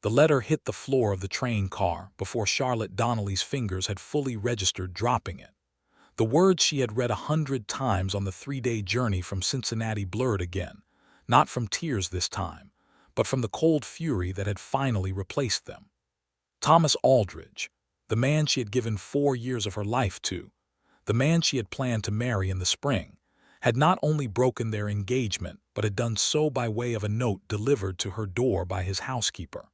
The letter hit the floor of the train car before Charlotte Donnelly's fingers had fully registered dropping it. The words she had read 100 times on the 3-day journey from Cincinnati blurred again, not from tears this time, but from the cold fury that had finally replaced them. Thomas Aldridge, the man she had given 4 years of her life to, the man she had planned to marry in the spring, had not only broken their engagement but had done so by way of a note delivered to her door by his housekeeper.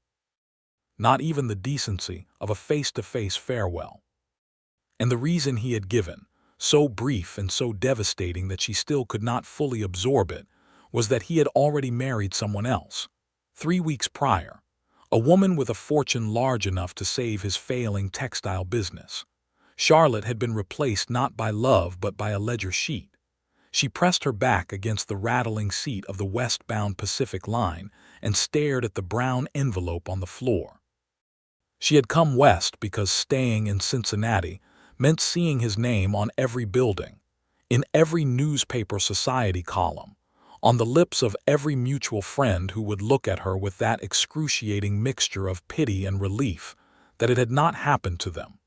Not even the decency of a face-to-face farewell. And the reason he had given, so brief and so devastating that she still could not fully absorb it, was that he had already married someone else, 3 weeks prior, a woman with a fortune large enough to save his failing textile business. Charlotte had been replaced not by love but by a ledger sheet. She pressed her back against the rattling seat of the westbound Pacific line and stared at the brown envelope on the floor. She had come west because staying in Cincinnati meant seeing his name on every building, in every newspaper society column, on the lips of every mutual friend who would look at her with that excruciating mixture of pity and relief that it had not happened to them.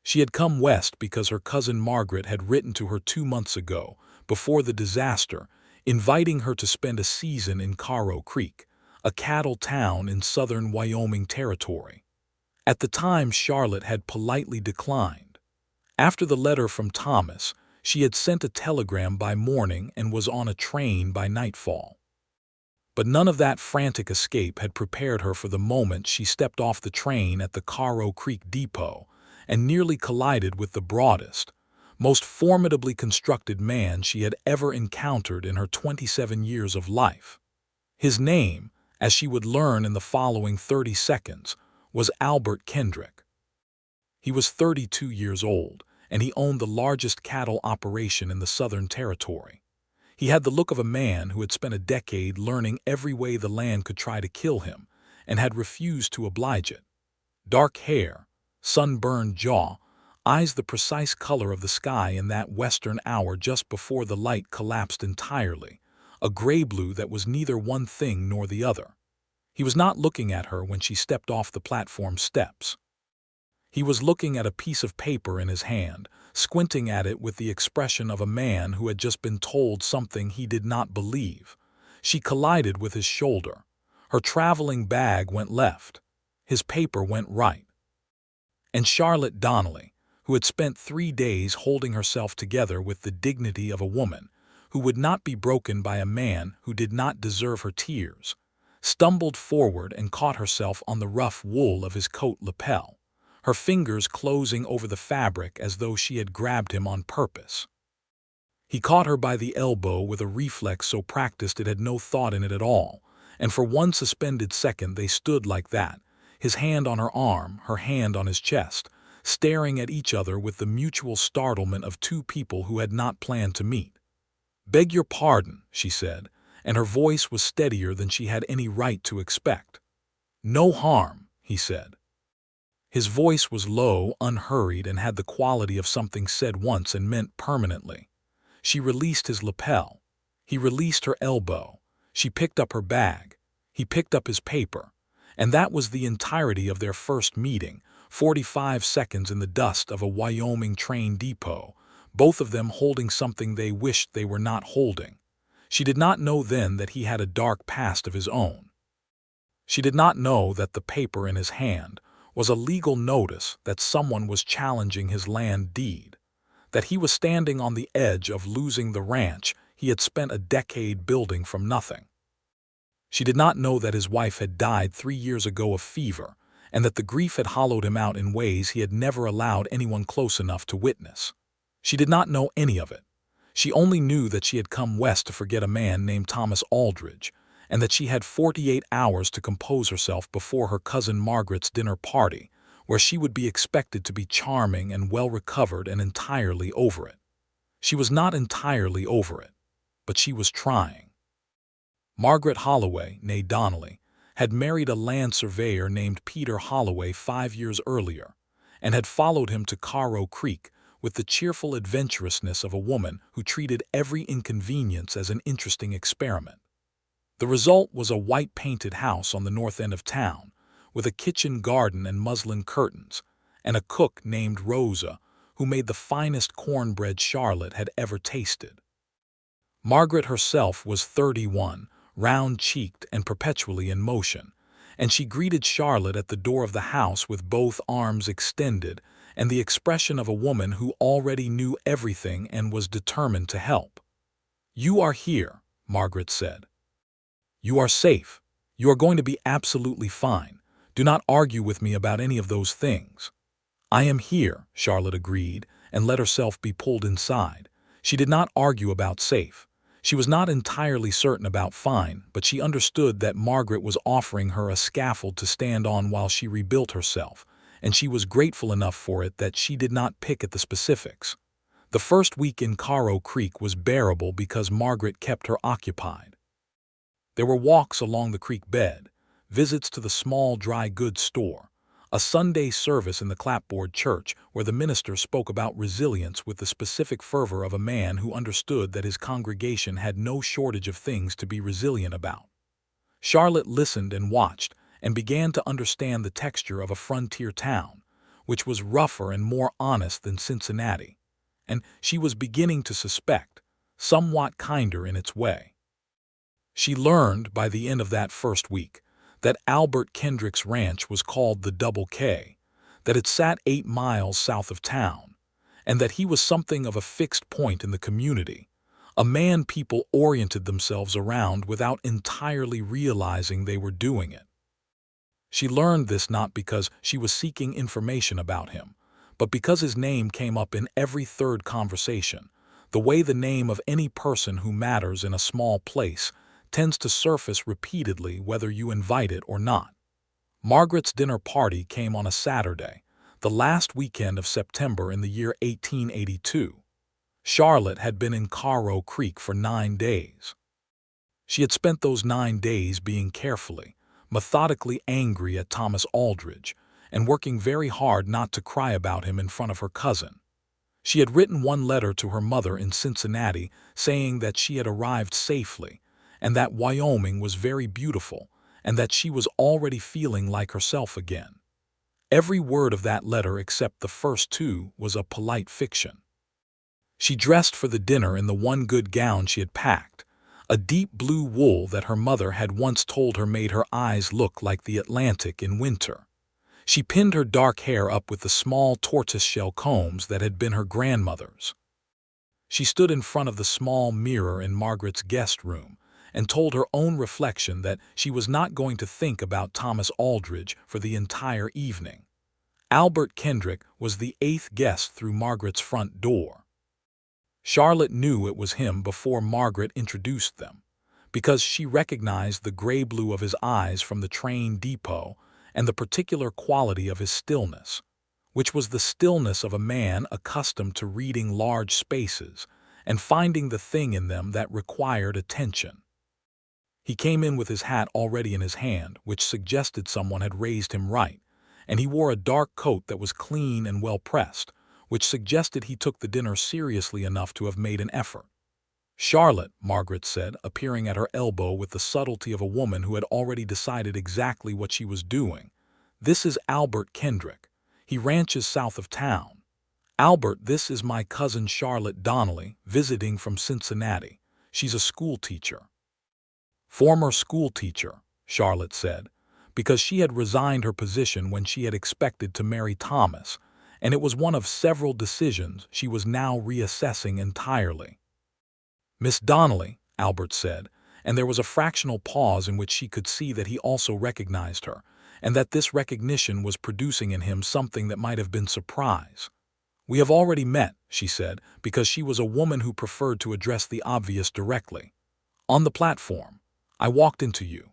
She had come west because her cousin Margaret had written to her 2 months ago, before the disaster, inviting her to spend a season in Caro Creek, a cattle town in southern Wyoming Territory. At the time, Charlotte had politely declined. After the letter from Thomas, she had sent a telegram by morning and was on a train by nightfall. But none of that frantic escape had prepared her for the moment she stepped off the train at the Caro Creek depot and nearly collided with the broadest, most formidably constructed man she had ever encountered in her 27 years of life. His name, as she would learn in the following 30 seconds, was Albert Kendrick. He was 32 years old, and he owned the largest cattle operation in the Southern Territory. He had the look of a man who had spent a decade learning every way the land could try to kill him and had refused to oblige it. Dark hair, sunburned jaw, eyes the precise color of the sky in that western hour just before the light collapsed entirely, a gray-blue that was neither one thing nor the other. He was not looking at her when she stepped off the platform steps. He was looking at a piece of paper in his hand, squinting at it with the expression of a man who had just been told something he did not believe. She collided with his shoulder. Her traveling bag went left. His paper went right. And Charlotte Donnelly, who had spent 3 days holding herself together with the dignity of a woman, who would not be broken by a man who did not deserve her tears, stumbled forward and caught herself on the rough wool of his coat lapel, her fingers closing over the fabric as though she had grabbed him on purpose. He caught her by the elbow with a reflex so practiced it had no thought in it at all, and for one suspended second they stood like that, his hand on her arm, her hand on his chest, staring at each other with the mutual startlement of two people who had not planned to meet. "Beg your pardon," she said, and her voice was steadier than she had any right to expect. "No harm," he said. His voice was low, unhurried, and had the quality of something said once and meant permanently. She released his lapel. He released her elbow. She picked up her bag. He picked up his paper. And that was the entirety of their first meeting, 45 seconds in the dust of a Wyoming train depot, both of them holding something they wished they were not holding. She did not know then that he had a dark past of his own. She did not know that the paper in his hand was a legal notice that someone was challenging his land deed, that he was standing on the edge of losing the ranch he had spent a decade building from nothing. She did not know that his wife had died 3 years ago of fever, and that the grief had hollowed him out in ways he had never allowed anyone close enough to witness. She did not know any of it. She only knew that she had come west to forget a man named Thomas Aldridge, and that she had 48 hours to compose herself before her cousin Margaret's dinner party, where she would be expected to be charming and well-recovered and entirely over it. She was not entirely over it, but she was trying. Margaret Holloway, née Donnelly, had married a land surveyor named Peter Holloway 5 years earlier, and had followed him to Caro Creek with the cheerful adventurousness of a woman who treated every inconvenience as an interesting experiment. The result was a white-painted house on the north end of town, with a kitchen garden and muslin curtains, and a cook named Rosa, who made the finest cornbread Charlotte had ever tasted. Margaret herself was 31, round-cheeked and perpetually in motion, and she greeted Charlotte at the door of the house with both arms extended and the expression of a woman who already knew everything and was determined to help. "You are here," Margaret said. "You are safe. You are going to be absolutely fine. Do not argue with me about any of those things." "I am here," Charlotte agreed, and let herself be pulled inside. She did not argue about safe. She was not entirely certain about fine, but she understood that Margaret was offering her a scaffold to stand on while she rebuilt herself, and she was grateful enough for it that she did not pick at the specifics. The first week in Caro Creek was bearable because Margaret kept her occupied. There were walks along the creek bed, visits to the small dry goods store, a Sunday service in the clapboard church where the minister spoke about resilience with the specific fervor of a man who understood that his congregation had no shortage of things to be resilient about. Charlotte listened and watched and began to understand the texture of a frontier town, which was rougher and more honest than Cincinnati, and she was beginning to suspect, somewhat kinder in its way. She learned by the end of that first week that Albert Kendrick's ranch was called the Double K, that it sat 8 miles south of town, and that he was something of a fixed point in the community, a man people oriented themselves around without entirely realizing they were doing it. She learned this not because she was seeking information about him, but because his name came up in every third conversation, the way the name of any person who matters in a small place tends to surface repeatedly whether you invite it or not. Margaret's dinner party came on a Saturday, the last weekend of September in the year 1882. Charlotte had been in Caro Creek for 9 days. She had spent those 9 days being carefully, methodically angry at Thomas Aldridge and working very hard not to cry about him in front of her cousin. She had written one letter to her mother in Cincinnati saying that she had arrived safely, and that Wyoming was very beautiful, and that she was already feeling like herself again. Every word of that letter except the first 2 was a polite fiction. She dressed for the dinner in the one good gown she had packed, a deep blue wool that her mother had once told her made her eyes look like the Atlantic in winter. She pinned her dark hair up with the small tortoiseshell combs that had been her grandmother's. She stood in front of the small mirror in Margaret's guest room, and told her own reflection that she was not going to think about Thomas Aldridge for the entire evening. Albert Kendrick was the 8th guest through Margaret's front door. Charlotte knew it was him before Margaret introduced them, because she recognized the gray-blue of his eyes from the train depot and the particular quality of his stillness, which was the stillness of a man accustomed to reading large spaces and finding the thing in them that required attention. He came in with his hat already in his hand, which suggested someone had raised him right, and he wore a dark coat that was clean and well-pressed, which suggested he took the dinner seriously enough to have made an effort. "Charlotte," Margaret said, appearing at her elbow with the subtlety of a woman who had already decided exactly what she was doing, "this is Albert Kendrick. He ranches south of town. Albert, this is my cousin Charlotte Donnelly, visiting from Cincinnati. She's a school teacher." "Former school teacher," Charlotte said, because she had resigned her position when she had expected to marry Thomas, and it was one of several decisions she was now reassessing entirely. "Miss Donnelly," Albert said, and there was a fractional pause in which she could see that he also recognized her, and that this recognition was producing in him something that might have been surprise. "We have already met," she said, because she was a woman who preferred to address the obvious directly. "On the platform. I walked into you."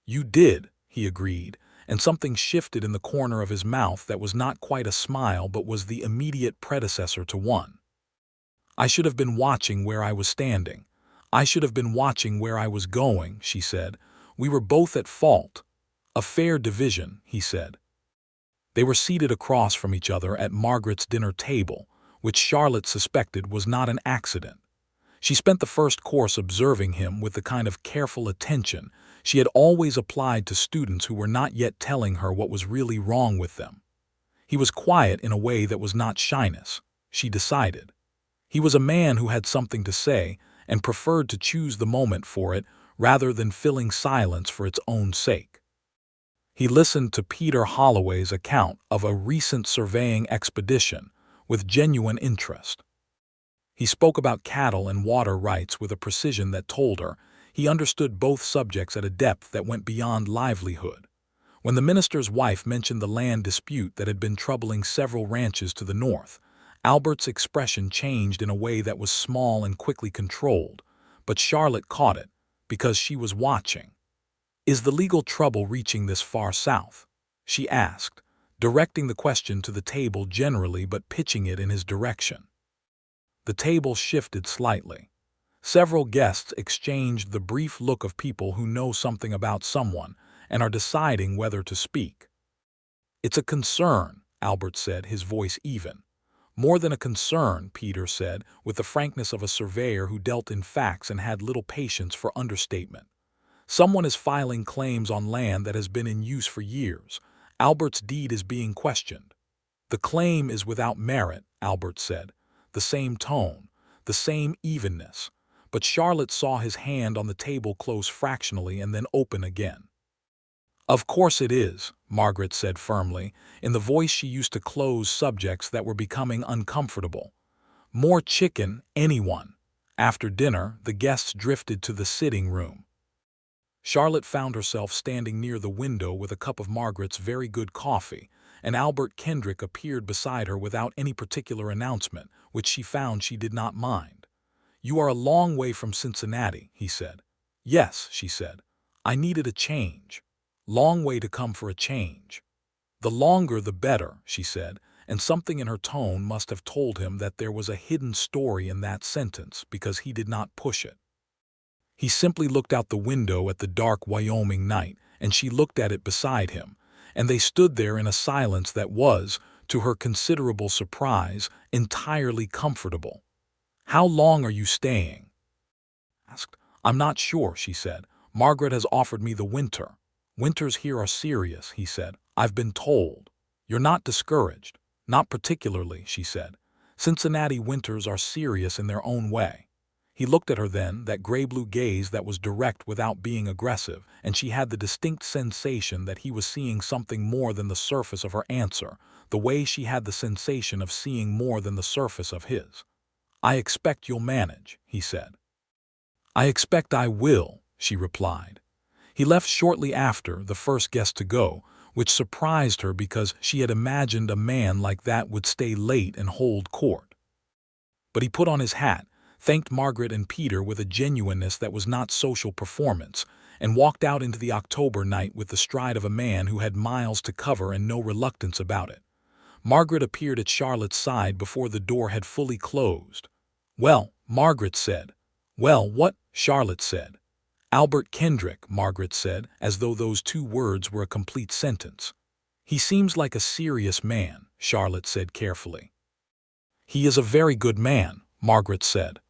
"You did," he agreed, and something shifted in the corner of his mouth that was not quite a smile but was the immediate predecessor to one. "I should have been watching where I was standing. I should have been watching where I was going," she said. "We were both at fault." "A fair division," he said. They were seated across from each other at Margaret's dinner table, which Charlotte suspected was not an accident. She spent the first course observing him with the kind of careful attention She had always applied to students who were not yet telling her what was really wrong with them. He was quiet in a way that was not shyness, she decided. He was a man who had something to say and preferred to choose the moment for it rather than filling silence for its own sake. He listened to Peter Holloway's account of a recent surveying expedition with genuine interest. He spoke about cattle and water rights with a precision that told her he understood both subjects at a depth that went beyond livelihood. When the minister's wife mentioned the land dispute that had been troubling several ranches to the north, Albert's expression changed in a way that was small and quickly controlled, but Charlotte caught it because she was watching. "Is the legal trouble reaching this far south?" she asked, directing the question to the table generally but pitching it in his direction. The table shifted slightly. Several guests exchanged the brief look of people who know something about someone and are deciding whether to speak. "It's a concern," Albert said, his voice even. "More than a concern," Peter said, with the frankness of a surveyor who dealt in facts and had little patience for understatement. "Someone is filing claims on land that has been in use for years. Albert's deed is being questioned." "The claim is without merit," Albert said. The same tone, the same evenness, but Charlotte saw his hand on the table close fractionally and then open again. "Of course it is," Margaret said firmly, in the voice she used to close subjects that were becoming uncomfortable. "More chicken, anyone." After dinner, the guests drifted to the sitting room. Charlotte found herself standing near the window with a cup of Margaret's very good coffee, and Albert Kendrick appeared beside her without any particular announcement, which she found she did not mind. "You are a long way from Cincinnati," he said. "Yes," she said. "I needed a change. Long way to come for a change." "The longer the better," she said, and something in her tone must have told him that there was a hidden story in that sentence because he did not push it. He simply looked out the window at the dark Wyoming night, and she looked at it beside him, and they stood there in a silence that was, to her considerable surprise, entirely comfortable. "How long are you staying?" asked. "I'm not sure," she said. "Margaret has offered me the winter." "Winters here are serious," he said. "I've been told." "You're not discouraged?" "Not particularly," she said. "Cincinnati winters are serious in their own way." He looked at her then, that gray-blue gaze that was direct without being aggressive, and she had the distinct sensation that he was seeing something more than the surface of her answer, the way she had the sensation of seeing more than the surface of his. "I expect you'll manage," he said. "I expect I will," she replied. He left shortly after, the first guest to go, which surprised her because she had imagined a man like that would stay late and hold court. But he put on his hat, thanked Margaret and Peter with a genuineness that was not social performance, and walked out into the October night with the stride of a man who had miles to cover and no reluctance about it. Margaret appeared at Charlotte's side before the door had fully closed. "Well," Margaret said. "Well, what?" Charlotte said. "Albert Kendrick," Margaret said, as though those two words were a complete sentence. "He seems like a serious man," Charlotte said carefully. "He is a very good man," Margaret said.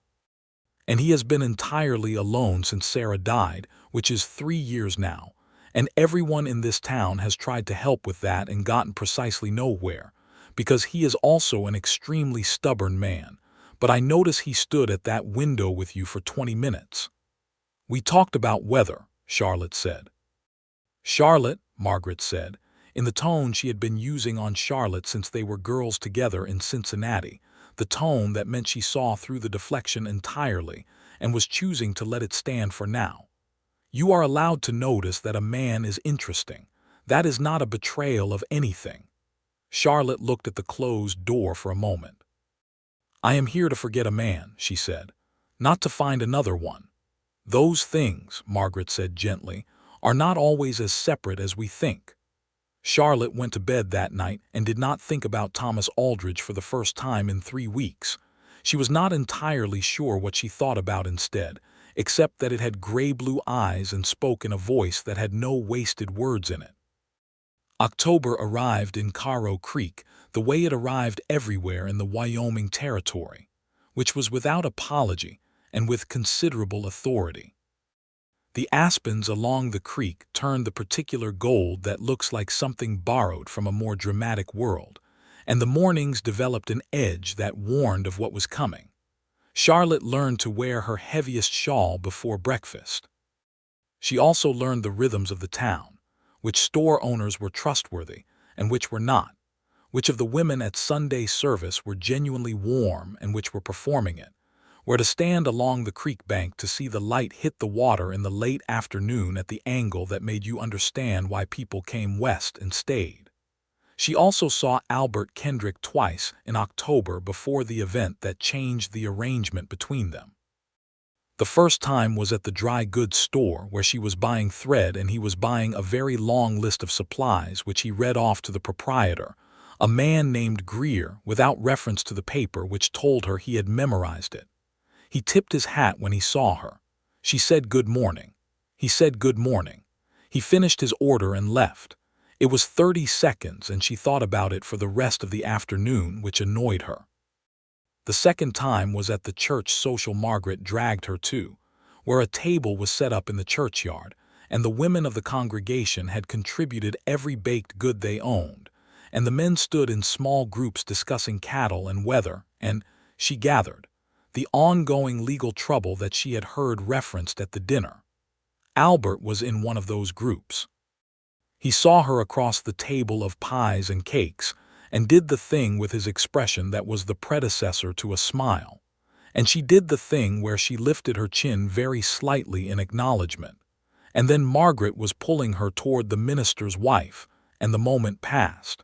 "And he has been entirely alone since Sarah died, which is 3 years now, and everyone in this town has tried to help with that and gotten precisely nowhere, because he is also an extremely stubborn man. But I notice he stood at that window with you for 20 minutes. "We talked about weather," Charlotte said. "Charlotte," Margaret said, in the tone she had been using on Charlotte since they were girls together in Cincinnati, the tone that meant she saw through the deflection entirely and was choosing to let it stand for now. "You are allowed to notice that a man is interesting. That is not a betrayal of anything." Charlotte looked at the closed door for a moment. "I am here to forget a man," she said, "not to find another one. Those things," Margaret said gently, "are not always as separate as we think." Charlotte went to bed that night and did not think about Thomas Aldridge for the first time in 3 weeks. She was not entirely sure what she thought about instead, except that it had gray-blue eyes and spoke in a voice that had no wasted words in it. October arrived in Caro Creek the way it arrived everywhere in the Wyoming Territory, which was without apology and with considerable authority. The aspens along the creek turned the particular gold that looks like something borrowed from a more dramatic world, and the mornings developed an edge that warned of what was coming. Charlotte learned to wear her heaviest shawl before breakfast. She also learned the rhythms of the town, which store owners were trustworthy and which were not, which of the women at Sunday service were genuinely warm and which were performing it, where to stand along the creek bank to see the light hit the water in the late afternoon at the angle that made you understand why people came west and stayed. She also saw Albert Kendrick twice in October before the event that changed the arrangement between them. The first time was at the dry goods store where she was buying thread and he was buying a very long list of supplies which he read off to the proprietor, a man named Greer, without reference to the paper which told her he had memorized it. He tipped his hat when he saw her. She said good morning. He said good morning. He finished his order and left. It was 30 seconds and she thought about it for the rest of the afternoon, which annoyed her. The second time was at the church social Margaret dragged her to, where a table was set up in the churchyard, and the women of the congregation had contributed every baked good they owned, and the men stood in small groups discussing cattle and weather, and, she gathered, the ongoing legal trouble that she had heard referenced at the dinner. Albert was in one of those groups. He saw her across the table of pies and cakes, and did the thing with his expression that was the predecessor to a smile, and she did the thing where she lifted her chin very slightly in acknowledgement, and then Margaret was pulling her toward the minister's wife, and the moment passed.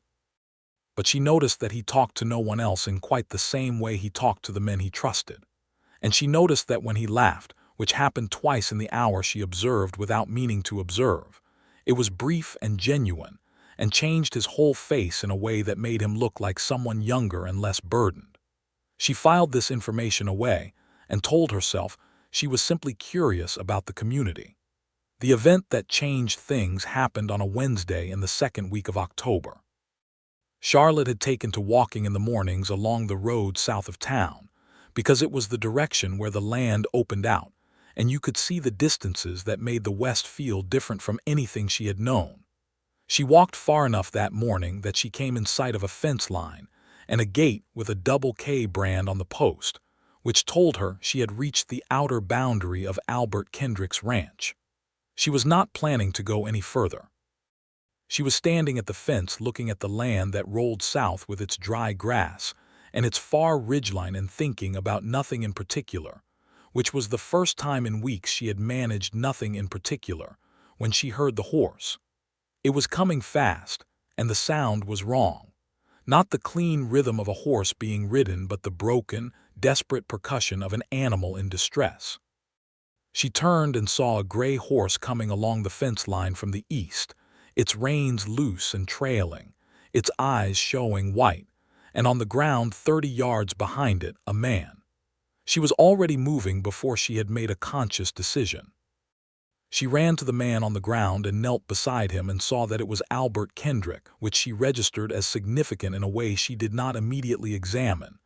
But she noticed that he talked to no one else in quite the same way he talked to the men he trusted, and she noticed that when he laughed, which happened twice in the hour she observed without meaning to observe, it was brief and genuine, and changed his whole face in a way that made him look like someone younger and less burdened. She filed this information away and told herself she was simply curious about the community. The event that changed things happened on a Wednesday in the second week of October. Charlotte had taken to walking in the mornings along the road south of town, because it was the direction where the land opened out, and you could see the distances that made the west feel different from anything she had known. She walked far enough that morning that she came in sight of a fence line and a gate with a double K brand on the post, which told her she had reached the outer boundary of Albert Kendrick's ranch. She was not planning to go any further. She was standing at the fence looking at the land that rolled south with its dry grass and its far ridgeline and thinking about nothing in particular, which was the first time in weeks she had managed nothing in particular, when she heard the horse. It was coming fast, and the sound was wrong. Not the clean rhythm of a horse being ridden, but the broken, desperate percussion of an animal in distress. She turned and saw a gray horse coming along the fence line from the east, its reins loose and trailing, its eyes showing white, and on the ground 30 yards behind it, a man. She was already moving before she had made a conscious decision. She ran to the man on the ground and knelt beside him and saw that it was Albert Kendrick, which she registered as significant in a way she did not immediately examine.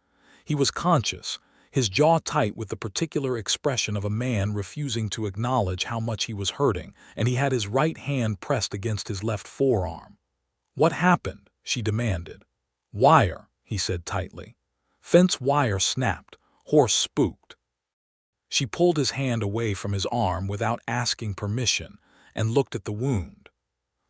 He was conscious, his jaw tight with the particular expression of a man refusing to acknowledge how much he was hurting, and he had his right hand pressed against his left forearm. "What happened?" she demanded. "Wire," he said tightly. "Fence wire snapped. Horse spooked." She pulled his hand away from his arm without asking permission and looked at the wound.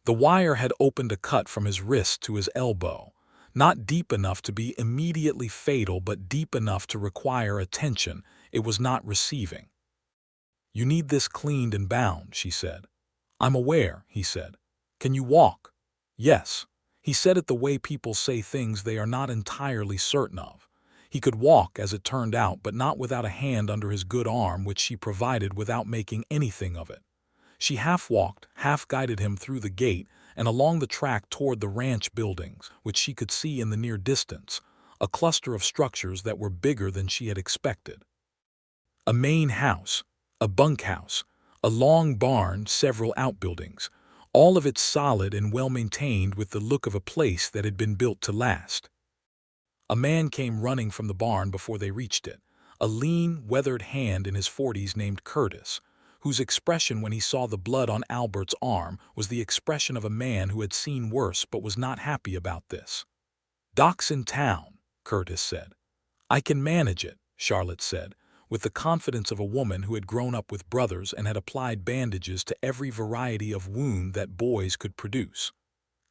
The wire had opened a cut from his wrist to his elbow, not deep enough to be immediately fatal but deep enough to require attention it was not receiving. "You need this cleaned and bound," she said. "I'm aware," he said. "Can you walk?" "Yes." He said it the way people say things they are not entirely certain of. He could walk, as it turned out, but not without a hand under his good arm, which she provided without making anything of it. She half-walked, half-guided him through the gate and along the track toward the ranch buildings, which she could see in the near distance, a cluster of structures that were bigger than she had expected. A main house, a bunkhouse, a long barn, several outbuildings, all of it solid and well-maintained with the look of a place that had been built to last. A man came running from the barn before they reached it, a lean, weathered hand in his 40s named Curtis, whose expression when he saw the blood on Albert's arm was the expression of a man who had seen worse but was not happy about this. "Doc's in town," Curtis said. "I can manage it," Charlotte said, with the confidence of a woman who had grown up with brothers and had applied bandages to every variety of wound that boys could produce.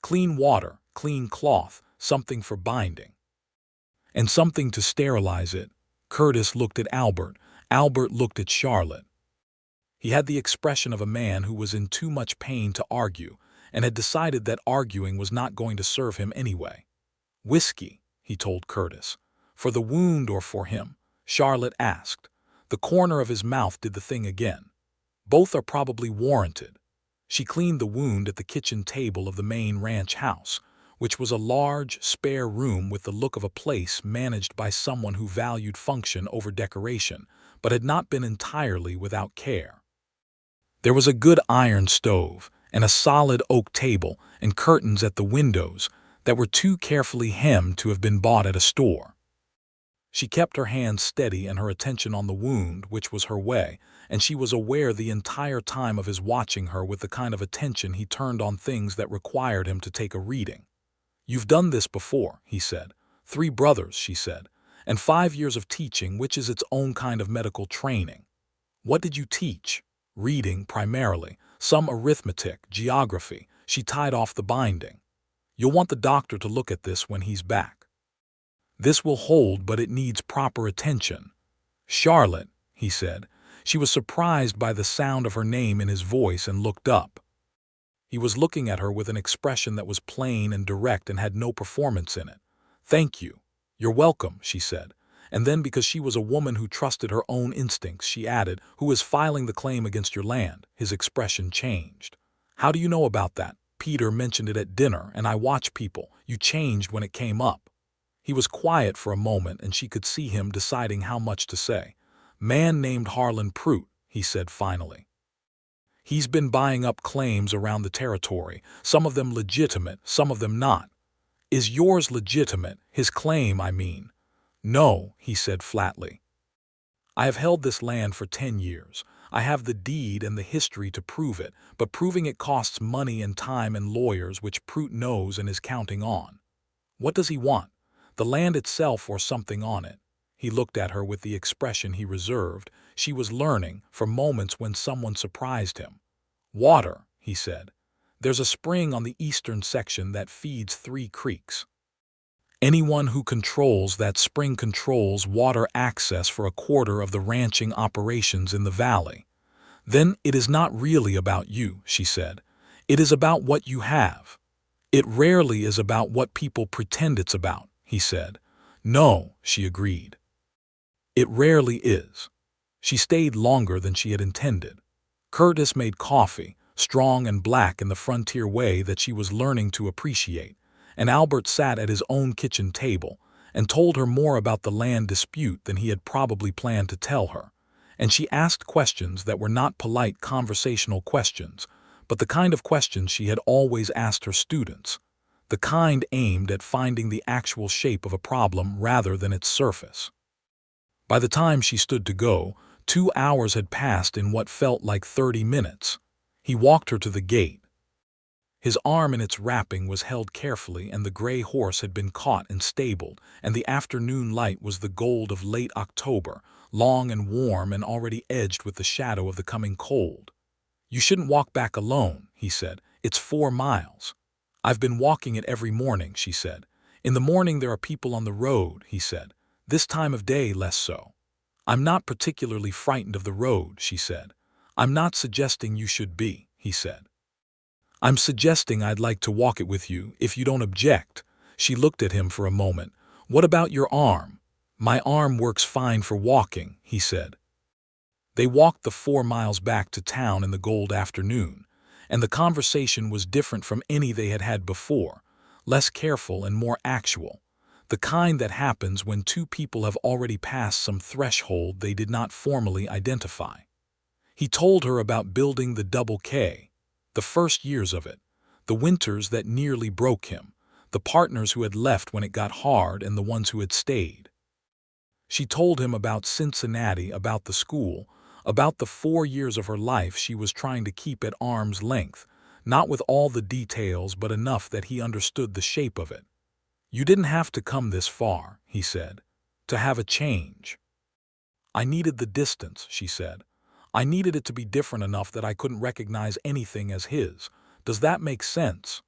"Clean water, clean cloth, something for binding." "And something to sterilize it." Curtis looked at Albert. Albert looked at Charlotte. He had the expression of a man who was in too much pain to argue and had decided that arguing was not going to serve him anyway. "Whiskey," he told Curtis. "For the wound or for him?" Charlotte asked. The corner of his mouth did the thing again. "Both are probably warranted." She cleaned the wound at the kitchen table of the main ranch house, which was a large, spare room with the look of a place managed by someone who valued function over decoration, but had not been entirely without care. There was a good iron stove, and a solid oak table, and curtains at the windows that were too carefully hemmed to have been bought at a store. She kept her hands steady and her attention on the wound, which was her way, and she was aware the entire time of his watching her with the kind of attention he turned on things that required him to take a reading. "You've done this before," he said. "3 brothers," she said, "and 5 years of teaching, which is its own kind of medical training." "What did you teach?" "Reading, primarily. Some arithmetic, geography." She tied off the binding. "You'll want the doctor to look at this when he's back. This will hold, but it needs proper attention." "Charlotte," he said. She was surprised by the sound of her name in his voice and looked up. He was looking at her with an expression that was plain and direct and had no performance in it. "Thank you." "You're welcome," she said. And then, because she was a woman who trusted her own instincts, she added, "Who is filing the claim against your land?" His expression changed. "How do you know about that?" "Peter mentioned it at dinner, and I watch people." "You changed when it came up." He was quiet for a moment, and she could see him deciding how much to say. "Man named Harlan Prout," he said finally. "He's been buying up claims around the territory, some of them legitimate, some of them not." "Is yours legitimate? His claim, I mean." "No," he said flatly. "I have held this land for 10 years. I have the deed and the history to prove it, but proving it costs money and time and lawyers, which Prout knows and is counting on." "What does he want?" "The land itself or something on it." He looked at her with the expression he reserved. She was learning, for moments when someone surprised him. "Water," he said. "There's a spring on the eastern section that feeds 3 creeks. Anyone who controls that spring controls water access for a quarter of the ranching operations in the valley." "Then it is not really about you," she said. "It is about what you have." "It rarely is about what people pretend it's about," he said. "No," she agreed. "It rarely is." She stayed longer than she had intended. Curtis made coffee, strong and black in the frontier way that she was learning to appreciate, and Albert sat at his own kitchen table and told her more about the land dispute than he had probably planned to tell her, and she asked questions that were not polite conversational questions, but the kind of questions she had always asked her students, the kind aimed at finding the actual shape of a problem rather than its surface. By the time she stood to go, 2 hours had passed in what felt like 30 minutes. He walked her to the gate. His arm in its wrapping was held carefully, and the gray horse had been caught and stabled, and the afternoon light was the gold of late October, long and warm and already edged with the shadow of the coming cold. "You shouldn't walk back alone," he said. "It's 4 miles. "I've been walking it every morning," she said. "In the morning there are people on the road," he said. "This time of day less so." "I'm not particularly frightened of the road," she said. "I'm not suggesting you should be," he said. "I'm suggesting I'd like to walk it with you, if you don't object." She looked at him for a moment. "What about your arm?" "My arm works fine for walking," he said. They walked the 4 miles back to town in the gold afternoon, and the conversation was different from any they had had before, less careful and more actual, the kind that happens when 2 people have already passed some threshold they did not formally identify. He told her about building the Double K, the first years of it, the winters that nearly broke him, the partners who had left when it got hard and the ones who had stayed. She told him about Cincinnati, about the school, About the 4 years of her life she was trying to keep at arm's length, not with all the details but enough that he understood the shape of it. "You didn't have to come this far," he said, "to have a change." "I needed the distance," she said. "I needed it to be different enough that I couldn't recognize anything as his. Does that make sense?"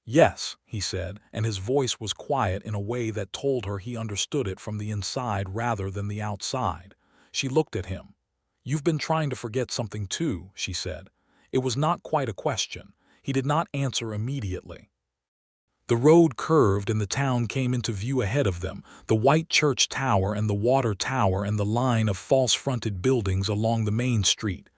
"Yes," he said, and his voice was quiet in a way that told her he understood it from the inside rather than the outside. She looked at him. "You've been trying to forget something too," she said. It was not quite a question. He did not answer immediately. The road curved and the town came into view ahead of them, the white church tower and the water tower and the line of false-fronted buildings along the main street.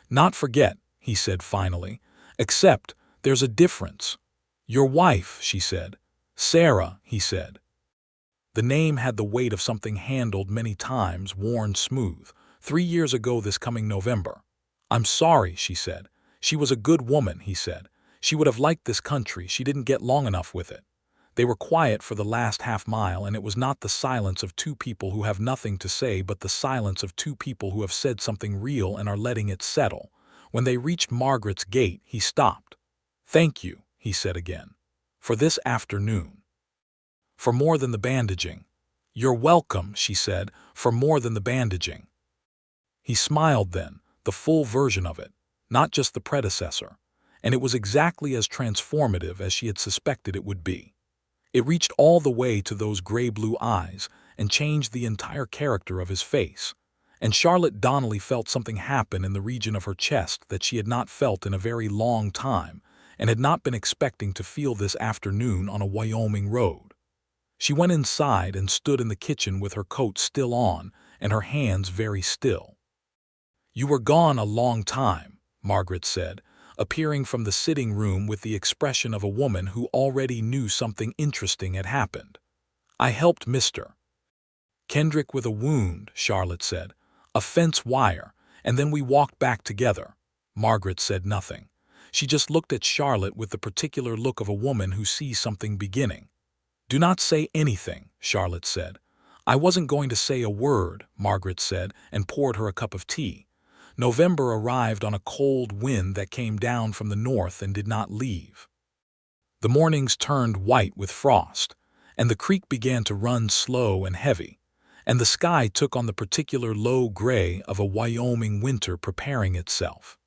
"Not forget," he said finally, "except there's a difference." "Your wife," she said. "Sarah," he said. The name had the weight of something handled many times, worn smooth. 3 years ago this coming November. "I'm sorry," she said. "She was a good woman," he said. "She would have liked this country. She didn't get long enough with it." They were quiet for the last half-mile, and it was not the silence of two people who have nothing to say, but the silence of two people who have said something real and are letting it settle. When they reached Margaret's gate, he stopped. "Thank you," he said again, "for this afternoon. For more than the bandaging." "You're welcome," she said, "for more than the bandaging." He smiled then, the full version of it, not just the predecessor, and it was exactly as transformative as she had suspected it would be. It reached all the way to those gray-blue eyes and changed the entire character of his face. And Charlotte Donnelly felt something happen in the region of her chest that she had not felt in a very long time and had not been expecting to feel this afternoon on a Wyoming road. She went inside and stood in the kitchen with her coat still on and her hands very still. "You were gone a long time," Margaret said, appearing from the sitting room with the expression of a woman who already knew something interesting had happened. "I helped Mr. Kendrick with a wound," Charlotte said. "A fence wire, and then we walked back together." Margaret said nothing. She just looked at Charlotte with the particular look of a woman who sees something beginning. "Do not say anything," Charlotte said. "I wasn't going to say a word," Margaret said, and poured her a cup of tea. November arrived on a cold wind that came down from the north and did not leave. The mornings turned white with frost, and the creek began to run slow and heavy, and the sky took on the particular low gray of a Wyoming winter preparing itself.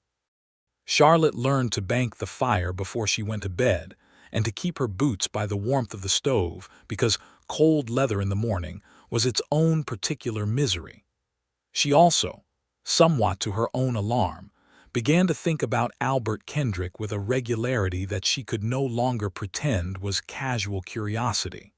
Charlotte learned to bank the fire before she went to bed, and to keep her boots by the warmth of the stove, because cold leather in the morning was its own particular misery. She also, somewhat to her own alarm, began to think about Albert Kendrick with a regularity that she could no longer pretend was casual curiosity.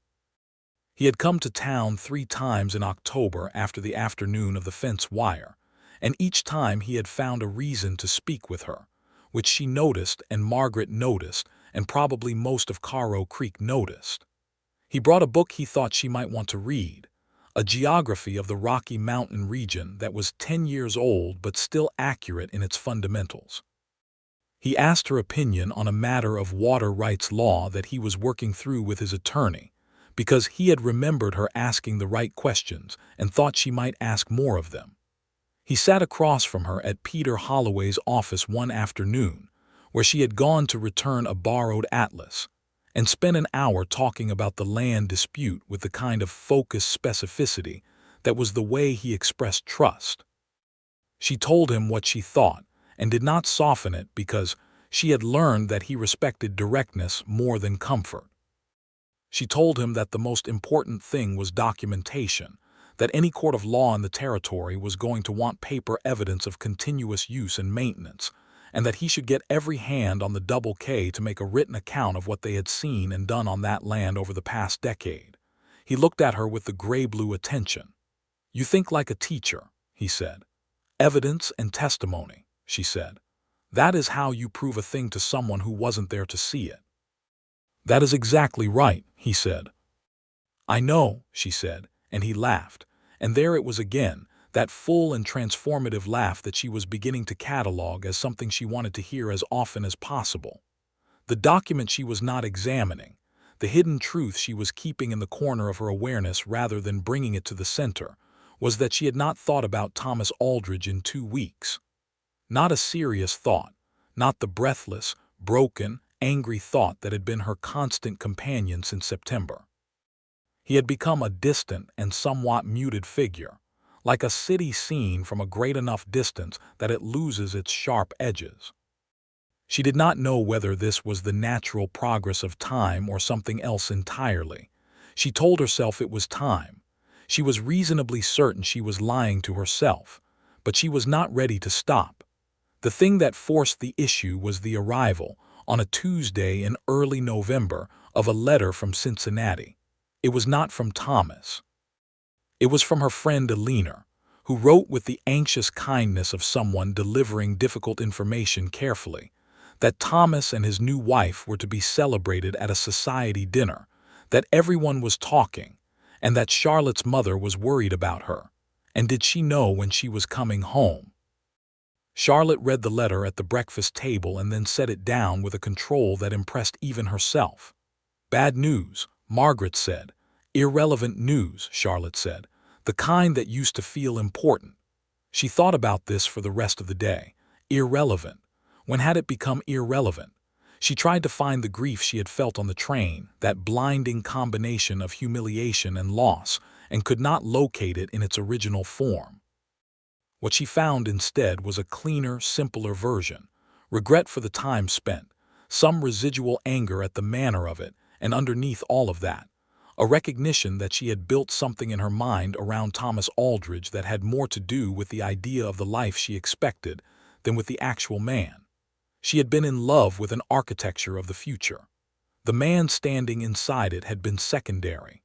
He had come to town 3 times in October after the afternoon of the fence wire, and each time he had found a reason to speak with her, which she noticed and Margaret noticed and probably most of Caro Creek noticed. He brought a book he thought she might want to read, a geography of the Rocky Mountain region that was 10 years old but still accurate in its fundamentals. He asked her opinion on a matter of water rights law that he was working through with his attorney, because he had remembered her asking the right questions and thought she might ask more of them. He sat across from her at Peter Holloway's office one afternoon, where she had gone to return a borrowed atlas, and spent an hour talking about the land dispute with the kind of focused specificity that was the way he expressed trust. She told him what she thought and did not soften it because she had learned that he respected directness more than comfort. She told him that the most important thing was documentation, that any court of law in the territory was going to want paper evidence of continuous use and maintenance, and that he should get every hand on the Double K to make a written account of what they had seen and done on that land over the past decade. He looked at her with the gray-blue attention. "You think like a teacher," he said. "Evidence and testimony," she said. "That is how you prove a thing to someone who wasn't there to see it." "That is exactly right," he said. "I know," she said, and he laughed, and there it was again, that full and transformative laugh that she was beginning to catalog as something she wanted to hear as often as possible. The document she was not examining, the hidden truth she was keeping in the corner of her awareness rather than bringing it to the center, was that she had not thought about Thomas Aldridge in 2 weeks. Not a serious thought, not the breathless, broken, angry thought that had been her constant companion since September. He had become a distant and somewhat muted figure, like a city seen from a great enough distance that it loses its sharp edges. She did not know whether this was the natural progress of time or something else entirely. She told herself it was time. She was reasonably certain she was lying to herself, but she was not ready to stop. The thing that forced the issue was the arrival, on a Tuesday in early November, of a letter from Cincinnati. It was not from Thomas. It was from her friend Eleanor, who wrote with the anxious kindness of someone delivering difficult information carefully, that Thomas and his new wife were to be celebrated at a society dinner, that everyone was talking, and that Charlotte's mother was worried about her, and did she know when she was coming home? Charlotte read the letter at the breakfast table and then set it down with a control that impressed even herself. "Bad news," Margaret said. "Irrelevant news," Charlotte said. "The kind that used to feel important." She thought about this for the rest of the day. Irrelevant. When had it become irrelevant? She tried to find the grief she had felt on the train, that blinding combination of humiliation and loss, and could not locate it in its original form. What she found instead was a cleaner, simpler version. Regret for the time spent, some residual anger at the manner of it, and underneath all of that, a recognition that she had built something in her mind around Thomas Aldridge that had more to do with the idea of the life she expected than with the actual man. She had been in love with an architecture of the future. The man standing inside it had been secondary.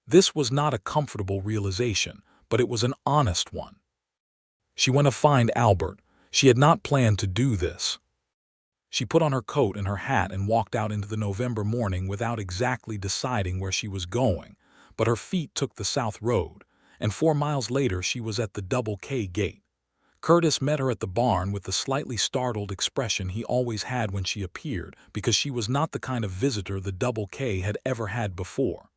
This was not a comfortable realization, but it was an honest one. She went to find Albert. She had not planned to do this. She put on her coat and her hat and walked out into the November morning without exactly deciding where she was going, but her feet took the south road, and 4 miles later she was at the Double K gate. Curtis met her at the barn with the slightly startled expression he always had when she appeared, because she was not the kind of visitor the Double K had ever had before.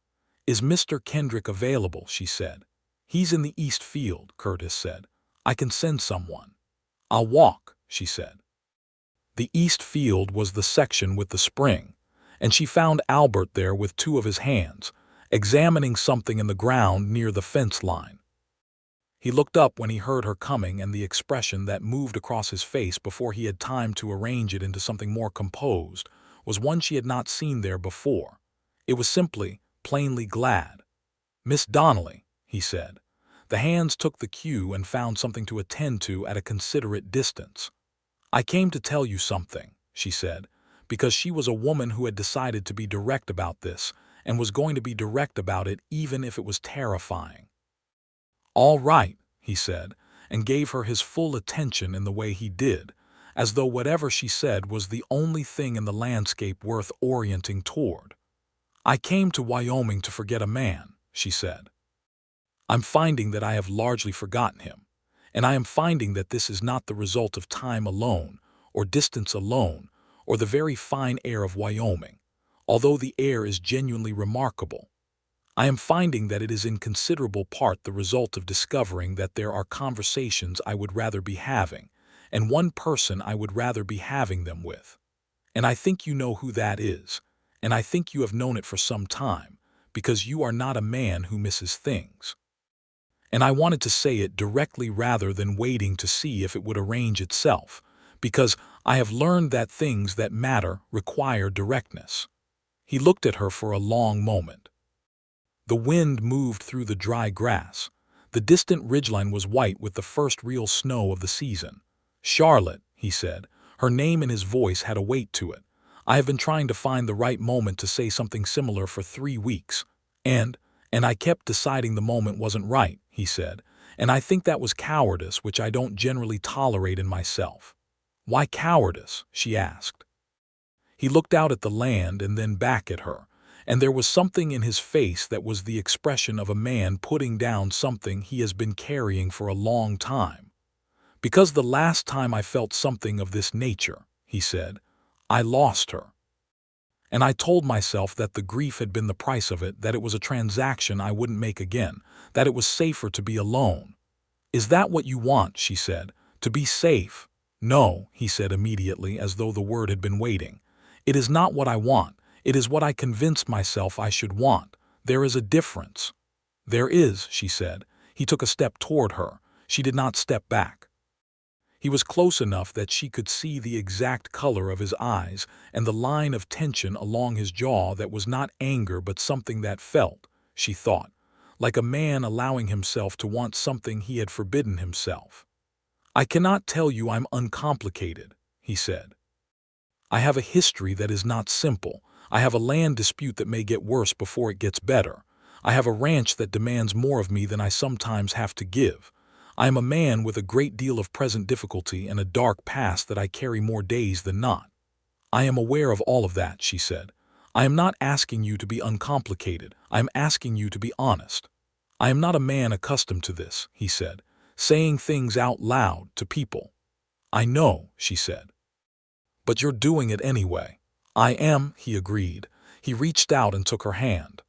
"Is Mr. Kendrick available?" she said. "He's in the East Field," Curtis said. "I can send someone." "I'll walk," she said. The East Field was the section with the spring, and she found Albert there with 2 of his hands, examining something in the ground near the fence line. He looked up when he heard her coming, and the expression that moved across his face before he had time to arrange it into something more composed was one she had not seen there before. It was simply, plainly glad. "Miss Donnelly," he said. The hands took the cue and found something to attend to at a considerate distance. "I came to tell you something," she said, because she was a woman who had decided to be direct about this, and was going to be direct about it even if it was terrifying. "All right," he said, and gave her his full attention in the way he did, as though whatever she said was the only thing in the landscape worth orienting toward. "I came to Wyoming to forget a man," she said. "I'm finding that I have largely forgotten him, and I am finding that this is not the result of time alone, or distance alone, or the very fine air of Wyoming, although the air is genuinely remarkable. I am finding that it is in considerable part the result of discovering that there are conversations I would rather be having, and one person I would rather be having them with. And I think you know who that is, and I think you have known it for some time, because you are not a man who misses things. And I wanted to say it directly rather than waiting to see if it would arrange itself, because I have learned that things that matter require directness." He looked at her for a long moment. The wind moved through the dry grass. The distant ridgeline was white with the first real snow of the season. "Charlotte," he said. Her name in his voice had a weight to it. "I have been trying to find the right moment to say something similar for 3 weeks, and I kept deciding the moment wasn't right," he said, "and I think that was cowardice, which I don't generally tolerate in myself." "Why cowardice?" she asked. He looked out at the land and then back at her, and there was something in his face that was the expression of a man putting down something he has been carrying for a long time. "Because the last time I felt something of this nature," he said, "I lost her." And I told myself that the grief had been the price of it, that it was a transaction I wouldn't make again, that it was safer to be alone. "Is that what you want?" she said. "To be safe?" "No," he said immediately, as though the word had been waiting. "It is not what I want. It is what I convinced myself I should want. There is a difference." "There is," she said. He took a step toward her. She did not step back. He was close enough that she could see the exact color of his eyes and the line of tension along his jaw that was not anger but something that felt, she thought, like a man allowing himself to want something he had forbidden himself. "I cannot tell you I'm uncomplicated," he said. "I have a history that is not simple. I have a land dispute that may get worse before it gets better. I have a ranch that demands more of me than I sometimes have to give. I am a man with a great deal of present difficulty and a dark past that I carry more days than not." "I am aware of all of that," she said. "I am not asking you to be uncomplicated. I am asking you to be honest." "I am not a man accustomed to this," he said, "saying things out loud to people." "I know," she said. "But you're doing it anyway." "I am," he agreed. He reached out and took her hand.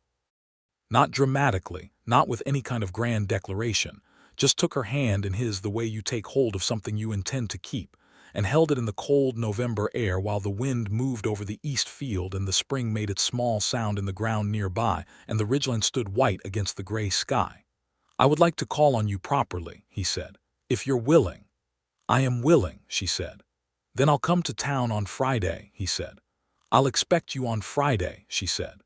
Not dramatically, not with any kind of grand declaration, just took her hand in his the way you take hold of something you intend to keep, and held it in the cold November air while the wind moved over the east field and the spring made its small sound in the ground nearby and the ridgeline stood white against the gray sky. "I would like to call on you properly," he said, "if you're willing." "I am willing," she said. "Then I'll come to town on Friday," he said. "I'll expect you on Friday," she said.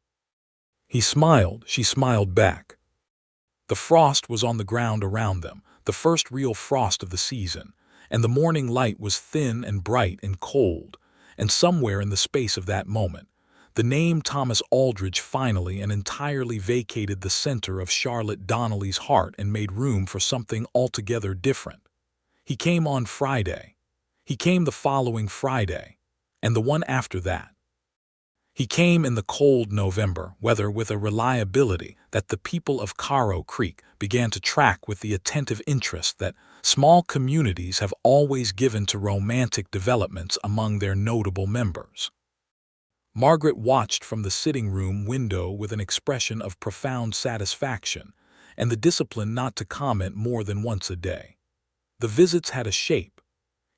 He smiled, she smiled back. The frost was on the ground around them, the first real frost of the season, and the morning light was thin and bright and cold, and somewhere in the space of that moment, the name Thomas Aldridge finally and entirely vacated the center of Charlotte Donnelly's heart and made room for something altogether different. He came on Friday. He came the following Friday, and the one after that. He came in the cold November weather with a reliability that the people of Caro Creek began to track with the attentive interest that small communities have always given to romantic developments among their notable members. Margaret watched from the sitting room window with an expression of profound satisfaction and the discipline not to comment more than once a day. The visits had a shape.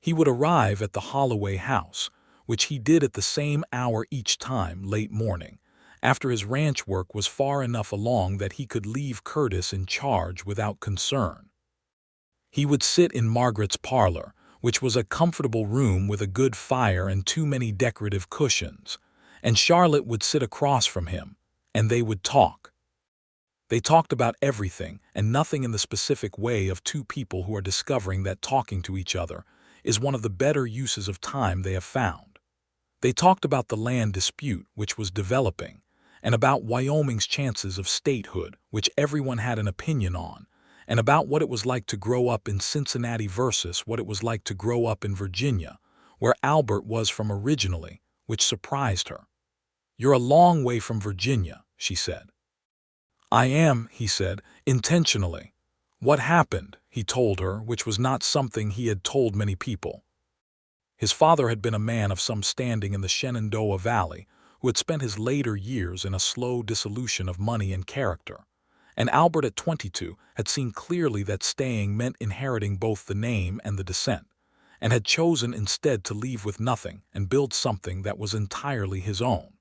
He would arrive at the Holloway house, which he did at the same hour each time, late morning, after his ranch work was far enough along that he could leave Curtis in charge without concern. He would sit in Margaret's parlor, which was a comfortable room with a good fire and too many decorative cushions, and Charlotte would sit across from him, and they would talk. They talked about everything and nothing in the specific way of two people who are discovering that talking to each other is one of the better uses of time they have found. They talked about the land dispute which was developing, and about Wyoming's chances of statehood, which everyone had an opinion on, and about what it was like to grow up in Cincinnati versus what it was like to grow up in Virginia, where Albert was from originally, which surprised her. "You're a long way from Virginia," she said. "I am," he said, intentionally. "What happened?" he told her, which was not something he had told many people. His father had been a man of some standing in the Shenandoah Valley, who had spent his later years in a slow dissolution of money and character, and Albert at 22 had seen clearly that staying meant inheriting both the name and the descent, and had chosen instead to leave with nothing and build something that was entirely his own.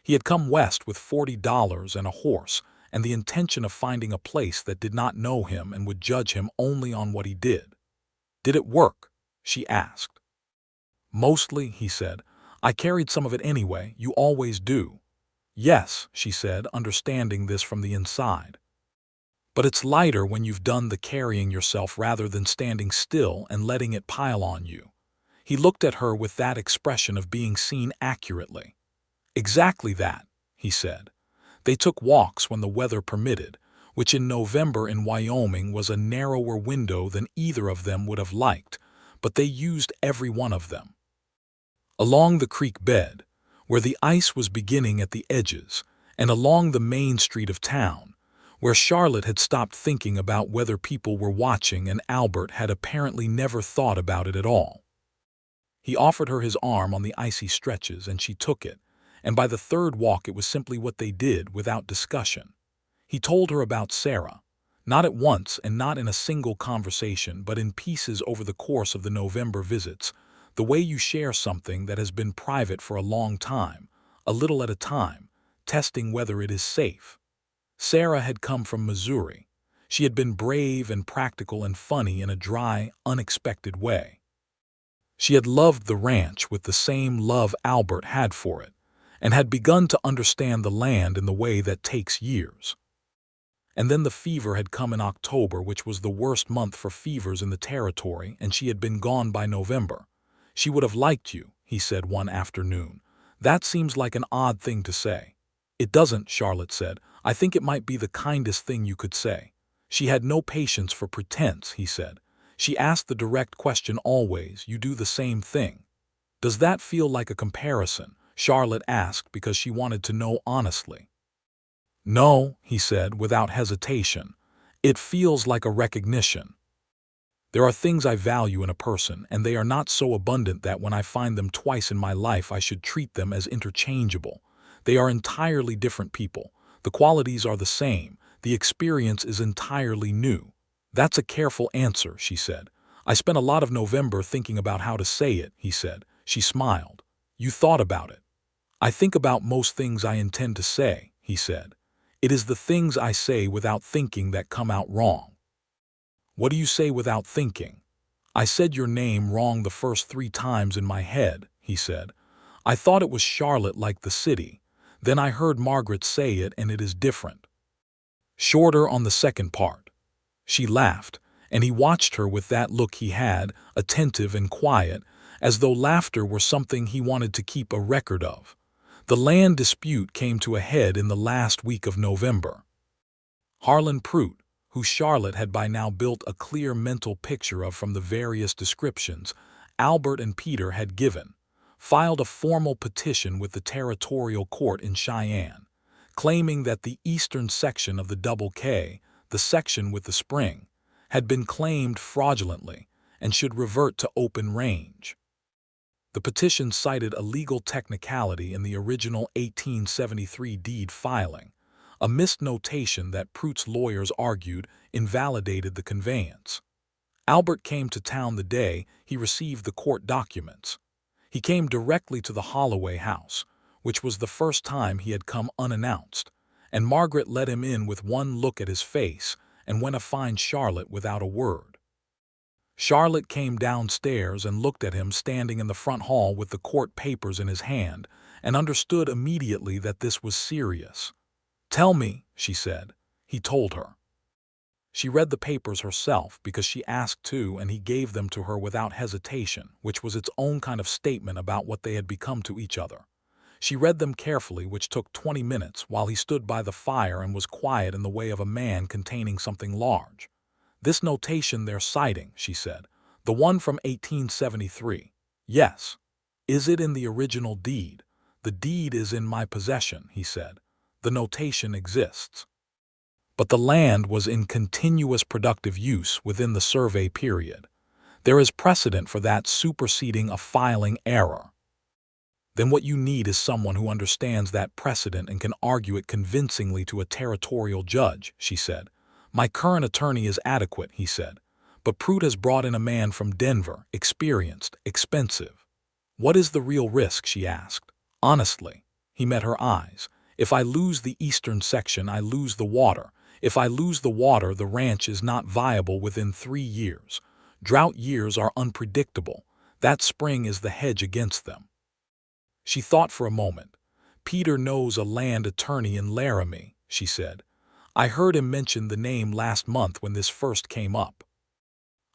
He had come west with $40 and a horse, and the intention of finding a place that did not know him and would judge him only on what he did. "Did it work?" she asked. "Mostly," he said. "I carried some of it anyway. You always do." "Yes," she said, understanding this from the inside. "But it's lighter when you've done the carrying yourself rather than standing still and letting it pile on you." He looked at her with that expression of being seen accurately. "Exactly that," he said. They took walks when the weather permitted, which in November in Wyoming was a narrower window than either of them would have liked, but they used every one of them. Along the creek bed, where the ice was beginning at the edges, and along the main street of town, where Charlotte had stopped thinking about whether people were watching and Albert had apparently never thought about it at all. He offered her his arm on the icy stretches, and she took it, and by the third walk it was simply what they did without discussion. He told her about Sarah, not at once and not in a single conversation, but in pieces over the course of the November visits, the way you share something that has been private for a long time, a little at a time, testing whether it is safe. Sarah had come from Missouri. She had been brave and practical and funny in a dry, unexpected way. She had loved the ranch with the same love Albert had for it, and had begun to understand the land in the way that takes years. And then the fever had come in October, which was the worst month for fevers in the territory, and she had been gone by November. "She would have liked you," he said one afternoon. "That seems like an odd thing to say." "It doesn't," Charlotte said. "I think it might be the kindest thing you could say." "She had no patience for pretense," he said. "She asked the direct question always. You do the same thing." "Does that feel like a comparison?" Charlotte asked because she wanted to know honestly. "No," he said without hesitation. "It feels like a recognition. There are things I value in a person, and they are not so abundant that when I find them twice in my life I should treat them as interchangeable. They are entirely different people. The qualities are the same. The experience is entirely new." "That's a careful answer," she said. "I spent a lot of November thinking about how to say it," he said. She smiled. "You thought about it?" "I think about most things I intend to say," he said. "It is the things I say without thinking that come out wrong." "What do you say without thinking?" "I said your name wrong the first 3 times in my head," he said. "I thought it was Charlotte like the city. Then I heard Margaret say it, and it is different. Shorter on the second part." She laughed, and he watched her with that look he had, attentive and quiet, as though laughter were something he wanted to keep a record of. The land dispute came to a head in the last week of November. Harlan Pruitt, who Charlotte had by now built a clear mental picture of from the various descriptions Albert and Peter had given, filed a formal petition with the territorial court in Cheyenne, claiming that the eastern section of the Double K, the section with the spring, had been claimed fraudulently and should revert to open range. The petition cited a legal technicality in the original 1873 deed filing, a missed notation that Pruitt's lawyers argued invalidated the conveyance. Albert came to town the day he received the court documents. He came directly to the Holloway house, which was the first time he had come unannounced, and Margaret let him in with one look at his face and went to find Charlotte without a word. Charlotte came downstairs and looked at him standing in the front hall with the court papers in his hand, and understood immediately that this was serious. "Tell me," she said. He told her. She read the papers herself because she asked to, and he gave them to her without hesitation, which was its own kind of statement about what they had become to each other. She read them carefully, which took 20 minutes, while he stood by the fire and was quiet in the way of a man containing something large. "This notation they're citing," she said. "The one from 1873. "Yes." "Is it in the original deed?" "The deed is in my possession," he said. "The notation exists. But the land was in continuous productive use within the survey period. There is precedent for that superseding a filing error." "Then what you need is someone who understands that precedent and can argue it convincingly to a territorial judge," she said. "My current attorney is adequate," he said. "But Pruitt has brought in a man from Denver, experienced, expensive." "What is the real risk?" she asked. "Honestly." He met her eyes. "If I lose the eastern section, I lose the water. If I lose the water, the ranch is not viable within 3 years. Drought years are unpredictable. That spring is the hedge against them." She thought for a moment. "Peter knows a land attorney in Laramie," she said. "I heard him mention the name last month when this first came up.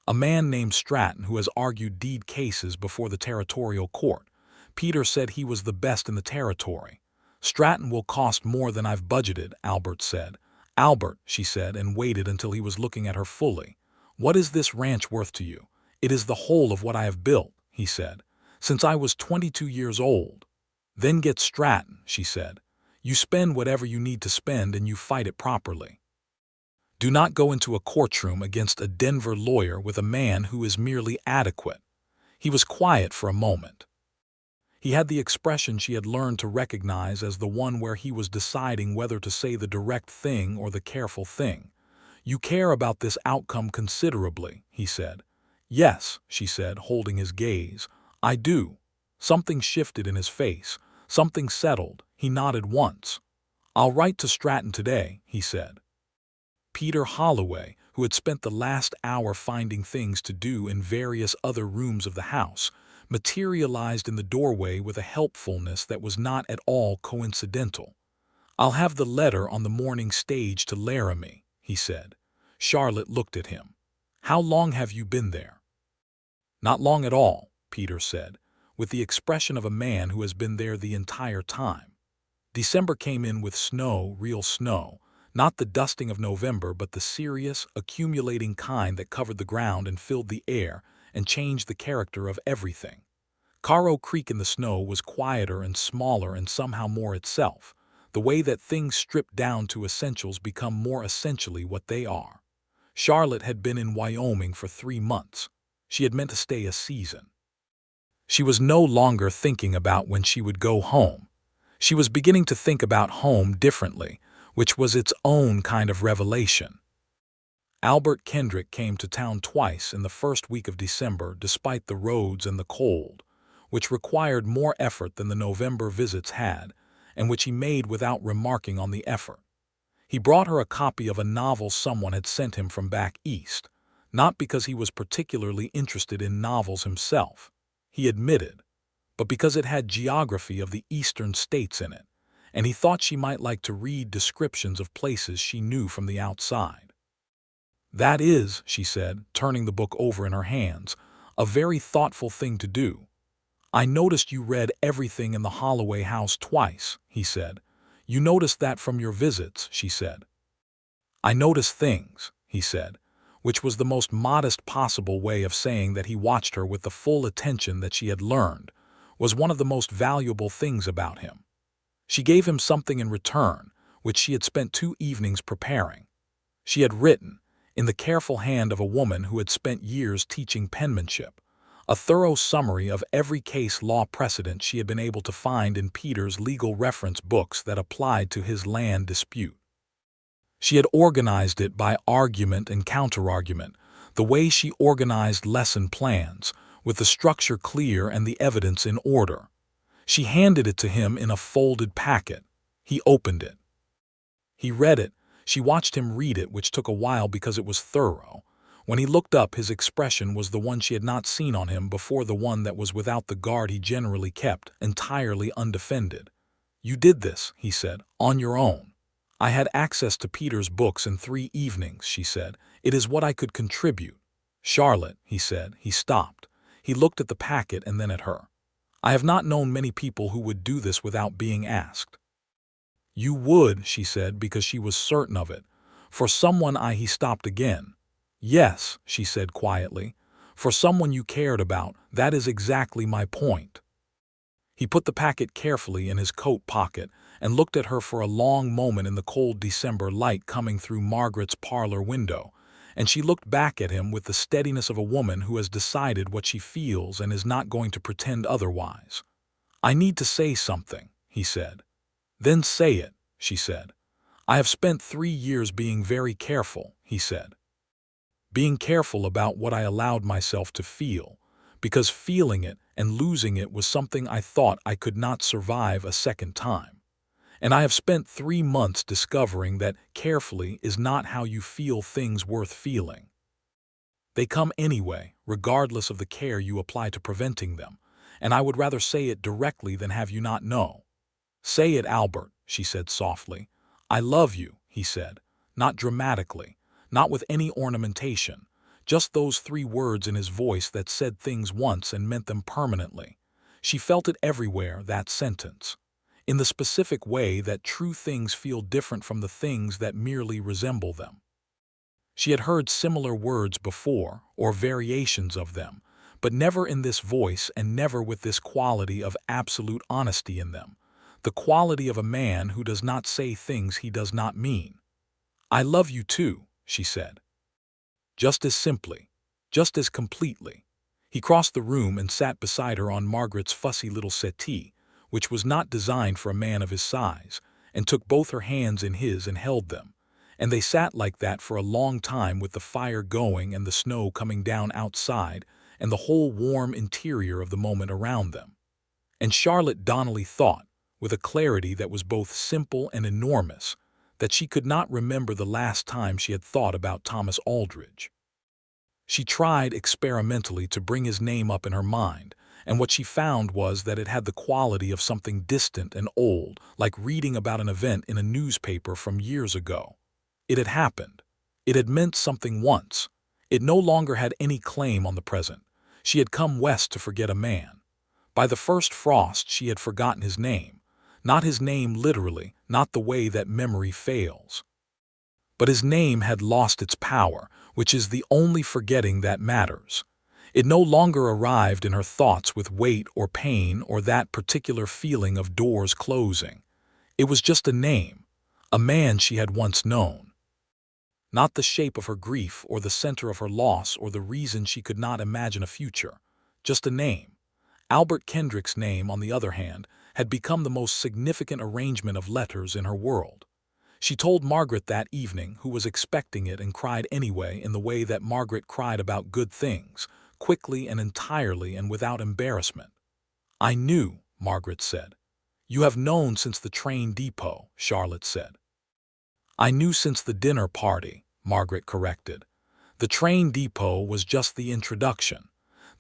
A man named Stratton who has argued deed cases before the territorial court. Peter said he was the best in the territory." "Stratton will cost more than I've budgeted," Albert said. "Albert," she said, and waited until he was looking at her fully. "What is this ranch worth to you?" "It is the whole of what I have built," he said, "since I was 22 years old." "Then get Stratton," she said. "You spend whatever you need to spend and you fight it properly. Do not go into a courtroom against a Denver lawyer with a man who is merely adequate." He was quiet for a moment. He had the expression she had learned to recognize as the one where he was deciding whether to say the direct thing or the careful thing. "You care about this outcome considerably," he said. "Yes," she said, holding his gaze. "I do." Something shifted in his face. Something settled. He nodded once. "I'll write to Stratton today," he said. Peter Holloway, who had spent the last hour finding things to do in various other rooms of the house, materialized in the doorway with a helpfulness that was not at all coincidental. "I'll have the letter on the morning stage to Laramie," he said. Charlotte looked at him. "How long have you been there?" "Not long at all," Peter said, with the expression of a man who has been there the entire time. December came in with snow, real snow, not the dusting of November, but the serious, accumulating kind that covered the ground and filled the air and changed the character of everything. Caro Creek in the snow was quieter and smaller and somehow more itself, the way that things stripped down to essentials become more essentially what they are. Charlotte had been in Wyoming for 3 months. She had meant to stay a season. She was no longer thinking about when she would go home. She was beginning to think about home differently, which was its own kind of revelation. Albert Kendrick came to town twice in the first week of December despite the roads and the cold, which required more effort than the November visits had, and which he made without remarking on the effort. He brought her a copy of a novel someone had sent him from back east, not because he was particularly interested in novels himself, he admitted, but because it had geography of the eastern states in it, and he thought she might like to read descriptions of places she knew from the outside. "That is," she said, turning the book over in her hands, "a very thoughtful thing to do." "I noticed you read everything in the Holloway house twice," he said. "You noticed that from your visits," she said. "I notice things," he said, which was the most modest possible way of saying that he watched her with the full attention that she had learned was one of the most valuable things about him. She gave him something in return, which she had spent 2 evenings preparing. She had written, in the careful hand of a woman who had spent years teaching penmanship, a thorough summary of every case law precedent she had been able to find in Peter's legal reference books that applied to his land dispute. She had organized it by argument and counterargument, the way she organized lesson plans, with the structure clear and the evidence in order. She handed it to him in a folded packet. He opened it. He read it. She watched him read it, which took a while because it was thorough. When he looked up, his expression was the one she had not seen on him before, the one that was without the guard he generally kept, entirely undefended. "You did this," he said, "on your own." "I had access to Peter's books in 3 evenings," she said. "It is what I could contribute." "Charlotte," he said. He stopped. He looked at the packet and then at her. "I have not known many people who would do this without being asked." "You would," she said, because she was certain of it. "For someone he stopped again. "Yes," she said quietly. "For someone you cared about. That is exactly my point." He put the packet carefully in his coat pocket and looked at her for a long moment in the cold December light coming through Margaret's parlor window, and she looked back at him with the steadiness of a woman who has decided what she feels and is not going to pretend otherwise. "I need to say something," he said. "Then say it," she said. "I have spent 3 years being very careful," he said. "Being careful about what I allowed myself to feel, because feeling it and losing it was something I thought I could not survive a second time. And I have spent 3 months discovering that carefully is not how you feel things worth feeling. They come anyway, regardless of the care you apply to preventing them, and I would rather say it directly than have you not know." "Say it, Albert," she said softly. "I love you," he said, not dramatically, not with any ornamentation, just those 3 words in his voice that said things once and meant them permanently. She felt it everywhere, that sentence, in the specific way that true things feel different from the things that merely resemble them. She had heard similar words before, or variations of them, but never in this voice and never with this quality of absolute honesty in them, the quality of a man who does not say things he does not mean. "I love you too," she said. Just as simply, just as completely. He crossed the room and sat beside her on Margaret's fussy little settee, which was not designed for a man of his size, and took both her hands in his and held them. And they sat like that for a long time, with the fire going and the snow coming down outside and the whole warm interior of the moment around them. And Charlotte Donnelly thought, with a clarity that was both simple and enormous, that she could not remember the last time she had thought about Thomas Aldridge. She tried experimentally to bring his name up in her mind, and what she found was that it had the quality of something distant and old, like reading about an event in a newspaper from years ago. It had happened. It had meant something once. It no longer had any claim on the present. She had come west to forget a man. By the first frost she had forgotten his name. Not his name literally, not the way that memory fails. But his name had lost its power, which is the only forgetting that matters. It no longer arrived in her thoughts with weight or pain or that particular feeling of doors closing. It was just a name, a man she had once known. Not the shape of her grief or the center of her loss or the reason she could not imagine a future. Just a name. Albert Kendrick's name, on the other hand, had become the most significant arrangement of letters in her world. She told Margaret that evening, who was expecting it and cried anyway in the way that Margaret cried about good things, quickly and entirely and without embarrassment. "I knew," Margaret said. "You have known since the train depot," Charlotte said. "I knew since the dinner party," Margaret corrected. "The train depot was just the introduction.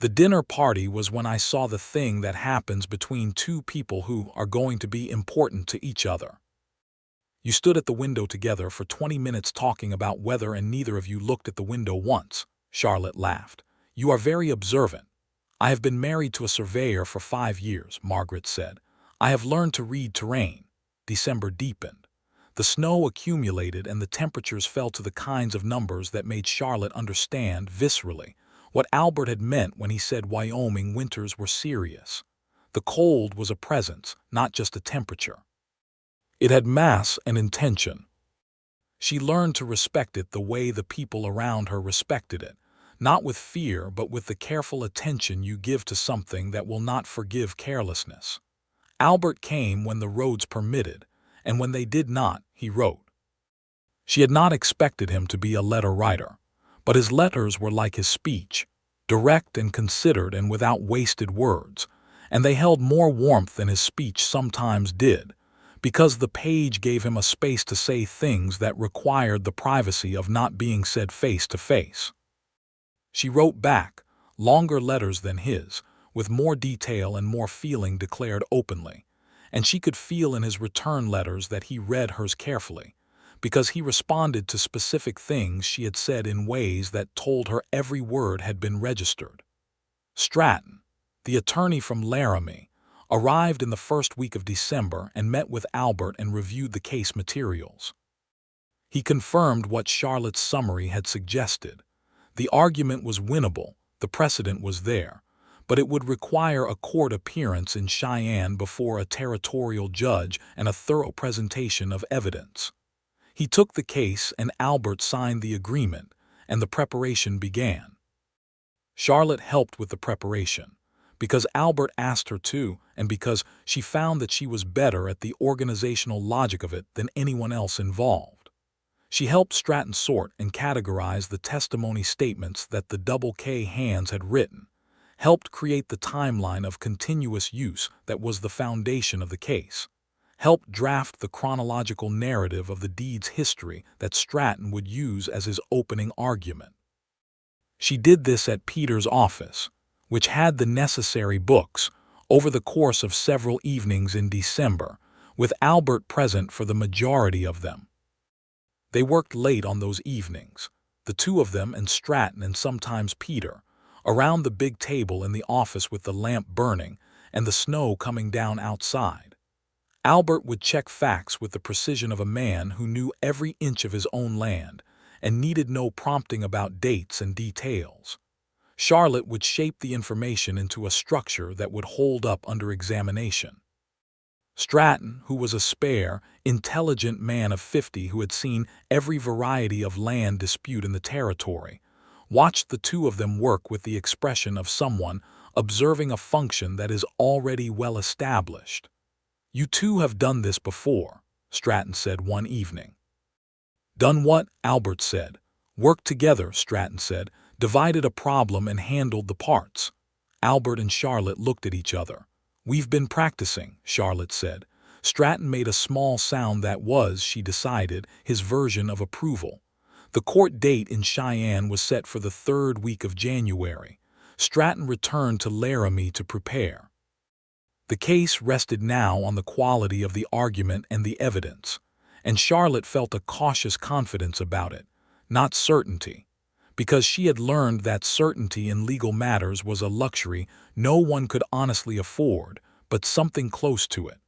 The dinner party was when I saw the thing that happens between two people who are going to be important to each other." "You stood at the window together for 20 minutes talking about weather and neither of you looked at the window once," Charlotte laughed. "You are very observant." "I have been married to a surveyor for 5 years," Margaret said. "I have learned to read terrain." December deepened. The snow accumulated and the temperatures fell to the kinds of numbers that made Charlotte understand, viscerally, what Albert had meant when he said Wyoming winters were serious. The cold was a presence, not just a temperature. It had mass and intention. She learned to respect it the way the people around her respected it, not with fear but with the careful attention you give to something that will not forgive carelessness. Albert came when the roads permitted, and when they did not, he wrote. She had not expected him to be a letter writer, but his letters were like his speech, direct and considered and without wasted words, and they held more warmth than his speech sometimes did, because the page gave him a space to say things that required the privacy of not being said face to face. She wrote back, longer letters than his, with more detail and more feeling declared openly, and she could feel in his return letters that he read hers carefully, because he responded to specific things she had said in ways that told her every word had been registered. Stratton, the attorney from Laramie, arrived in the first week of December and met with Albert and reviewed the case materials. He confirmed what Charlotte's summary had suggested. The argument was winnable, the precedent was there, but it would require a court appearance in Cheyenne before a territorial judge and a thorough presentation of evidence. He took the case and Albert signed the agreement, and the preparation began. Charlotte helped with the preparation, because Albert asked her to, and because she found that she was better at the organizational logic of it than anyone else involved. She helped Stratton sort and categorize the testimony statements that the Double K hands had written, helped create the timeline of continuous use that was the foundation of the case, helped draft the chronological narrative of the deed's history that Stratton would use as his opening argument. She did this at Peter's office, which had the necessary books, over the course of several evenings in December, with Albert present for the majority of them. They worked late on those evenings, the two of them and Stratton and sometimes Peter, around the big table in the office with the lamp burning and the snow coming down outside. Albert would check facts with the precision of a man who knew every inch of his own land and needed no prompting about dates and details. Charlotte would shape the information into a structure that would hold up under examination. Stratton, who was a spare, intelligent man of 50 who had seen every variety of land dispute in the territory, watched the two of them work with the expression of someone observing a function that is already well established. "You two have done this before," Stratton said one evening. "Done what?" Albert said. "Worked together," Stratton said. "Divided a problem and handled the parts." Albert and Charlotte looked at each other. "We've been practicing," Charlotte said. Stratton made a small sound that was, she decided, his version of approval. The court date in Cheyenne was set for the 3rd week of January. Stratton returned to Laramie to prepare. The case rested now on the quality of the argument and the evidence, and Charlotte felt a cautious confidence about it, not certainty, because she had learned that certainty in legal matters was a luxury no one could honestly afford, but something close to it.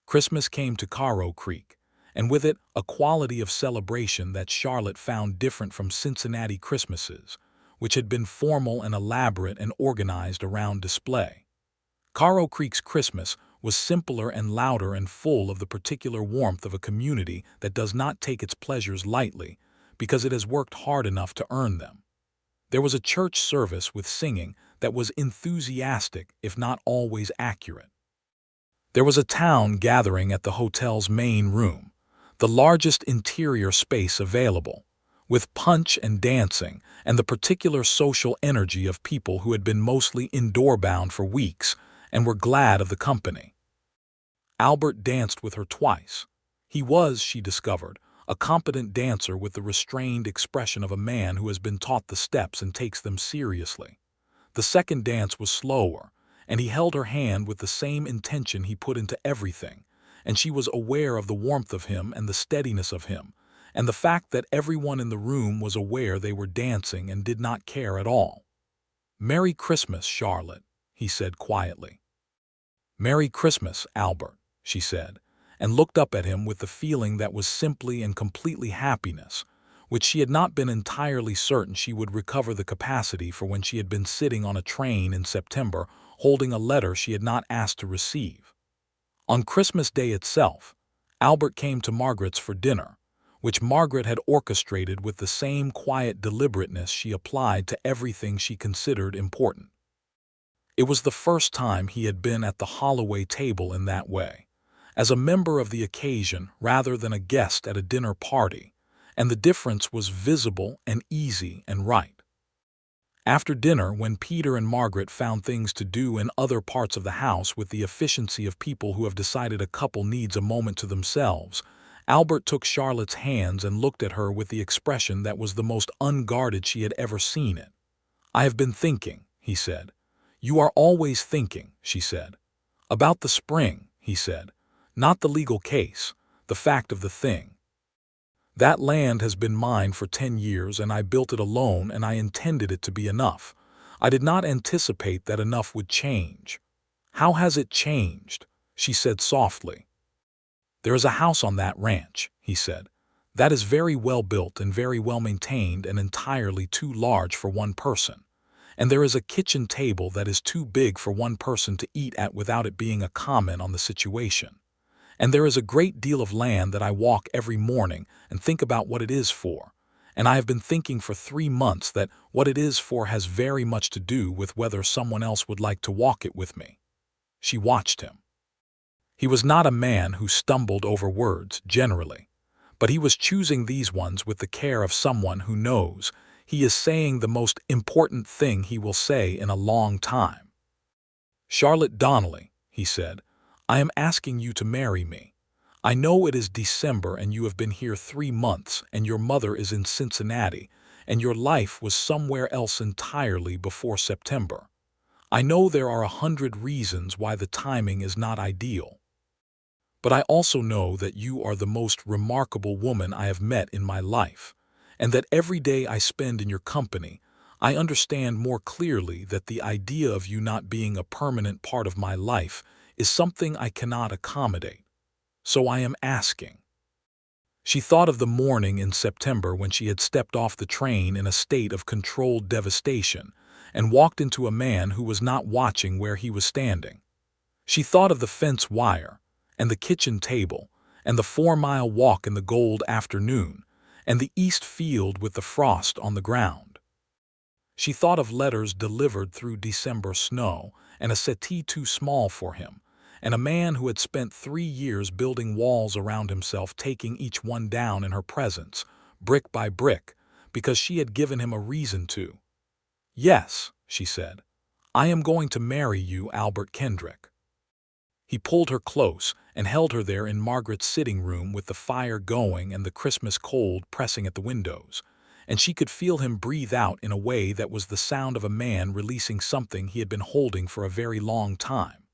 Christmas came to Caro Creek, and with it a quality of celebration that Charlotte found different from Cincinnati Christmases, which had been formal and elaborate and organized around display. Caro Creek's Christmas was simpler and louder and full of the particular warmth of a community that does not take its pleasures lightly because it has worked hard enough to earn them. There was a church service with singing that was enthusiastic if not always accurate. There was a town gathering at the hotel's main room, the largest interior space available, with punch and dancing and the particular social energy of people who had been mostly indoor-bound for weeks and were glad of the company. Albert danced with her twice. He was, she discovered, a competent dancer with the restrained expression of a man who has been taught the steps and takes them seriously. The second dance was slower, and he held her hand with the same intention he put into everything, and she was aware of the warmth of him and the steadiness of him, and the fact that everyone in the room was aware they were dancing and did not care at all. "Merry Christmas, Charlotte," he said quietly. "Merry Christmas, Albert," she said, and looked up at him with the feeling that was simply and completely happiness, which she had not been entirely certain she would recover the capacity for when she had been sitting on a train in September holding a letter she had not asked to receive. On Christmas Day itself, Albert came to Margaret's for dinner, which Margaret had orchestrated with the same quiet deliberateness she applied to everything she considered important. It was the first time he had been at the Holloway table in that way, as a member of the occasion rather than a guest at a dinner party, and the difference was visible and easy and right. After dinner, when Peter and Margaret found things to do in other parts of the house with the efficiency of people who have decided a couple needs a moment to themselves, Albert took Charlotte's hands and looked at her with the expression that was the most unguarded she had ever seen it. "I have been thinking," he said. "You are always thinking," she said. "About the spring," he said. "Not the legal case, the fact of the thing. That land has been mine for 10 years and I built it alone and I intended it to be enough. I did not anticipate that enough would change." "How has it changed?" she said softly. "There is a house on that ranch," he said. "That is very well built and very well maintained and entirely too large for one person. And there is a kitchen table that is too big for one person to eat at without it being a comment on the situation. And there is a great deal of land that I walk every morning and think about what it is for. And I have been thinking for 3 months that what it is for has very much to do with whether someone else would like to walk it with me." She watched him. He was not a man who stumbled over words, generally, but he was choosing these ones with the care of someone who knows he is saying the most important thing he will say in a long time. "Charlotte Donnelly," he said, "I am asking you to marry me. I know it is December and you have been here 3 months and your mother is in Cincinnati and your life was somewhere else entirely before September. I know there are 100 reasons why the timing is not ideal. But I also know that you are the most remarkable woman I have met in my life, and that every day I spend in your company, I understand more clearly that the idea of you not being a permanent part of my life is something I cannot accommodate. So I am asking." She thought of the morning in September when she had stepped off the train in a state of controlled devastation and walked into a man who was not watching where he was standing. She thought of the fence wire, and the kitchen table, and the 4-mile walk in the gold afternoon, and the east field with the frost on the ground. She thought of letters delivered through December snow, and a settee too small for him, and a man who had spent 3 years building walls around himself, taking each one down in her presence, brick by brick, because she had given him a reason to. "Yes," she said, "I am going to marry you, Albert Kendrick." He pulled her close and held her there in Margaret's sitting room with the fire going and the Christmas cold pressing at the windows, and she could feel him breathe out in a way that was the sound of a man releasing something he had been holding for a very long time.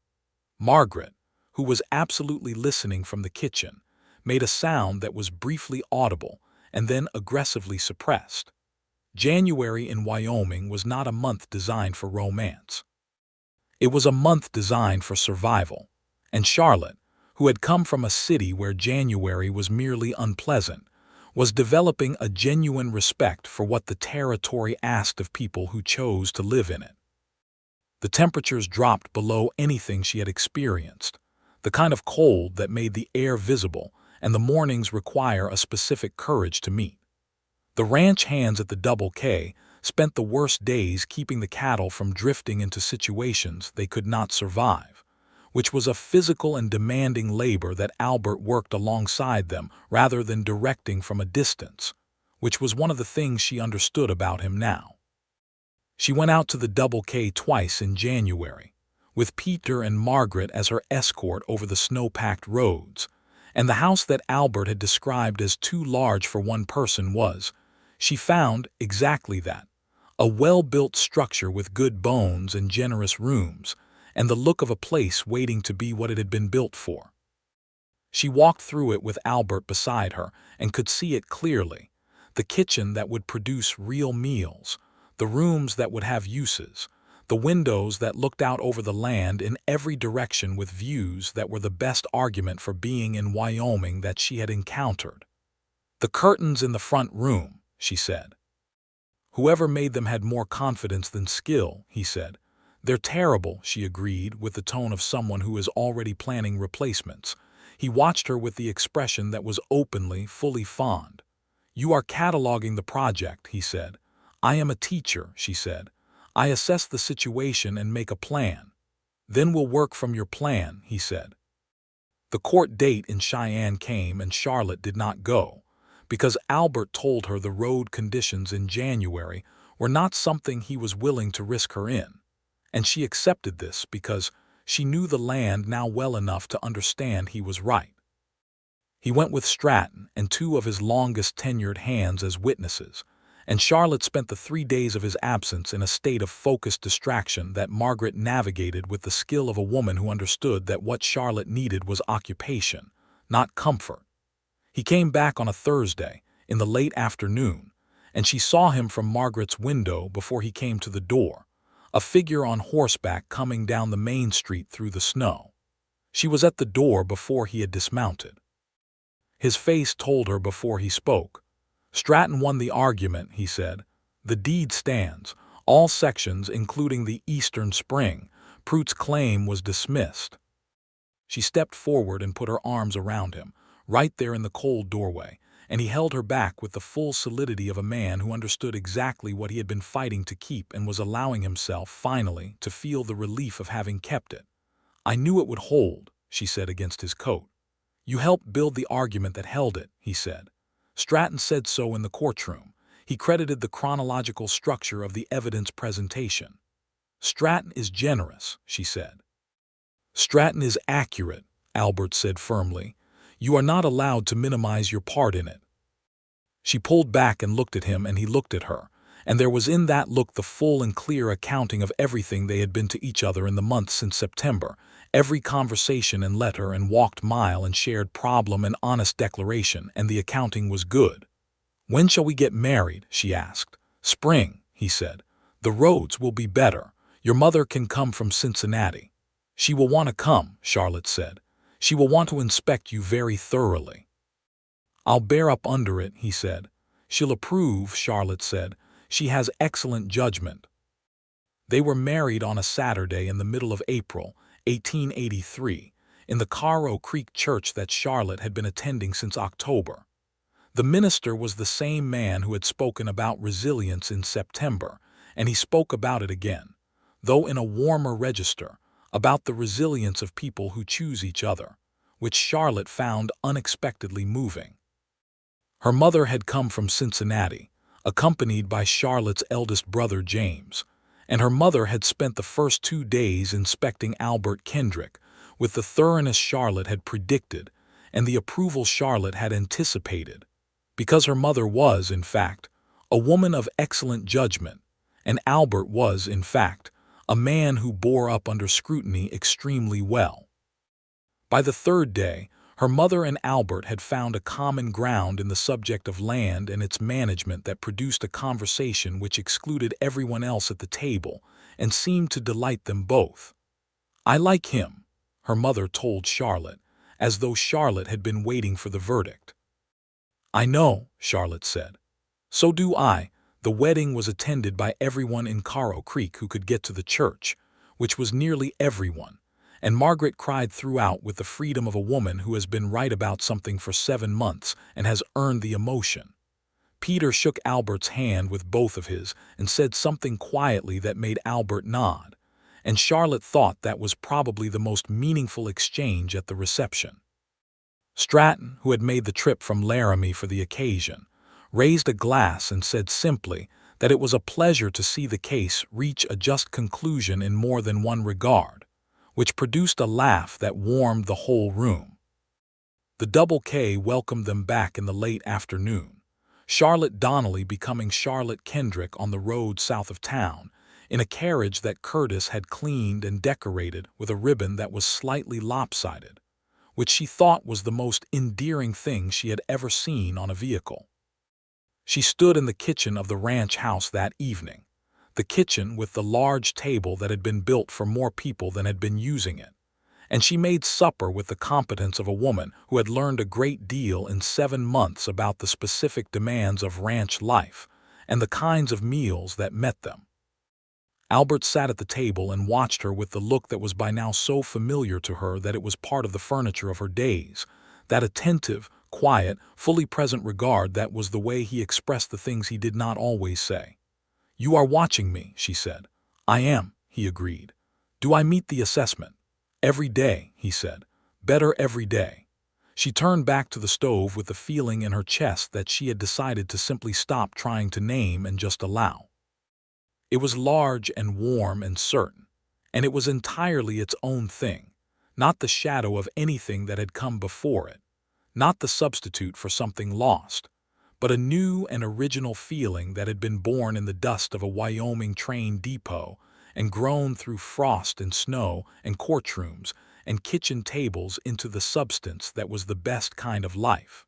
Margaret, who was absolutely listening from the kitchen, made a sound that was briefly audible and then aggressively suppressed. January in Wyoming was not a month designed for romance. It was a month designed for survival, and Charlotte, who had come from a city where January was merely unpleasant, was developing a genuine respect for what the territory asked of people who chose to live in it. The temperatures dropped below anything she had experienced, the kind of cold that made the air visible, and the mornings require a specific courage to meet. The ranch hands at the Double K spent the worst days keeping the cattle from drifting into situations they could not survive, which was a physical and demanding labor that Albert worked alongside them rather than directing from a distance, which was one of the things she understood about him now. She went out to the Double K twice in January, with Peter and Margaret as her escort over the snow-packed roads, and the house that Albert had described as too large for one person was, she found, exactly that, a well-built structure with good bones and generous rooms, and the look of a place waiting to be what it had been built for. She walked through it with Albert beside her and could see it clearly, the kitchen that would produce real meals, the rooms that would have uses, the windows that looked out over the land in every direction with views that were the best argument for being in Wyoming that she had encountered. "The curtains in the front room," she said. "Whoever made them had more confidence than skill," he said. "They're terrible," she agreed, with the tone of someone who is already planning replacements. He watched her with the expression that was openly, fully fond. "You are cataloging the project," he said. "I am a teacher," she said. "I assess the situation and make a plan. Then we'll work from your plan," he said. The court date in Cheyenne came and Charlotte did not go, because Albert told her the road conditions in January were not something he was willing to risk her in. And she accepted this because she knew the land now well enough to understand he was right. He went with Stratton and 2 of his longest-tenured hands as witnesses, and Charlotte spent the 3 days of his absence in a state of focused distraction that Margaret navigated with the skill of a woman who understood that what Charlotte needed was occupation, not comfort. He came back on a Thursday, in the late afternoon, and she saw him from Margaret's window before he came to the door, a figure on horseback coming down the main street through the snow. She was at the door before he had dismounted. His face told her before he spoke. "Stratton won the argument," he said. "The deed stands. All sections, including the Eastern Spring. Pruitt's claim was dismissed." She stepped forward and put her arms around him, right there in the cold doorway, and he held her back with the full solidity of a man who understood exactly what he had been fighting to keep and was allowing himself, finally, to feel the relief of having kept it. "I knew it would hold," she said against his coat. "You helped build the argument that held it," he said. "Stratton said so in the courtroom." He credited the chronological structure of the evidence presentation. "Stratton is generous," she said. "Stratton is accurate," Albert said firmly. "You are not allowed to minimize your part in it." She pulled back and looked at him, and he looked at her, and there was in that look the full and clear accounting of everything they had been to each other in the months since September, every conversation and letter and walked mile and shared problem and honest declaration, and the accounting was good. "When shall we get married?" she asked. "Spring," he said. "The roads will be better. Your mother can come from Cincinnati." "She will want to come," Charlotte said. "She will want to inspect you very thoroughly." "I'll bear up under it," he said. "She'll approve," Charlotte said. "She has excellent judgment." They were married on a Saturday in the middle of April, 1883, in the Caro Creek church that Charlotte had been attending since October. The minister was the same man who had spoken about resilience in September, and he spoke about it again, though in a warmer register, about the resilience of people who choose each other, which Charlotte found unexpectedly moving. Her mother had come from Cincinnati, accompanied by Charlotte's eldest brother James, and her mother had spent the first 2 days inspecting Albert Kendrick with the thoroughness Charlotte had predicted and the approval Charlotte had anticipated, because her mother was, in fact, a woman of excellent judgment, and Albert was, in fact, a man who bore up under scrutiny extremely well. By the 3rd day, her mother and Albert had found a common ground in the subject of land and its management that produced a conversation which excluded everyone else at the table and seemed to delight them both. "I like him," her mother told Charlotte, as though Charlotte had been waiting for the verdict. "I know," Charlotte said. "So do I." The wedding was attended by everyone in Caro Creek who could get to the church, which was nearly everyone, and Margaret cried throughout with the freedom of a woman who has been right about something for 7 months and has earned the emotion. Peter shook Albert's hand with both of his and said something quietly that made Albert nod, and Charlotte thought that was probably the most meaningful exchange at the reception. Stratton, who had made the trip from Laramie for the occasion, raised a glass and said simply that it was a pleasure to see the case reach a just conclusion in more than one regard, which produced a laugh that warmed the whole room. The Double K welcomed them back in the late afternoon, Charlotte Donnelly becoming Charlotte Kendrick on the road south of town, in a carriage that Curtis had cleaned and decorated with a ribbon that was slightly lopsided, which she thought was the most endearing thing she had ever seen on a vehicle. She stood in the kitchen of the ranch house that evening, the kitchen with the large table that had been built for more people than had been using it, and she made supper with the competence of a woman who had learned a great deal in 7 months about the specific demands of ranch life and the kinds of meals that met them. Albert sat at the table and watched her with the look that was by now so familiar to her that it was part of the furniture of her days, that attentive, quiet, fully present regard that was the way he expressed the things he did not always say. "You are watching me," she said. "I am," he agreed. "Do I meet the assessment?" "Every day," he said. "Better every day." She turned back to the stove with the feeling in her chest that she had decided to simply stop trying to name and just allow. It was large and warm and certain, and it was entirely its own thing, not the shadow of anything that had come before it, not the substitute for something lost, but a new and original feeling that had been born in the dust of a Wyoming train depot and grown through frost and snow and courtrooms and kitchen tables into the substance that was the best kind of life.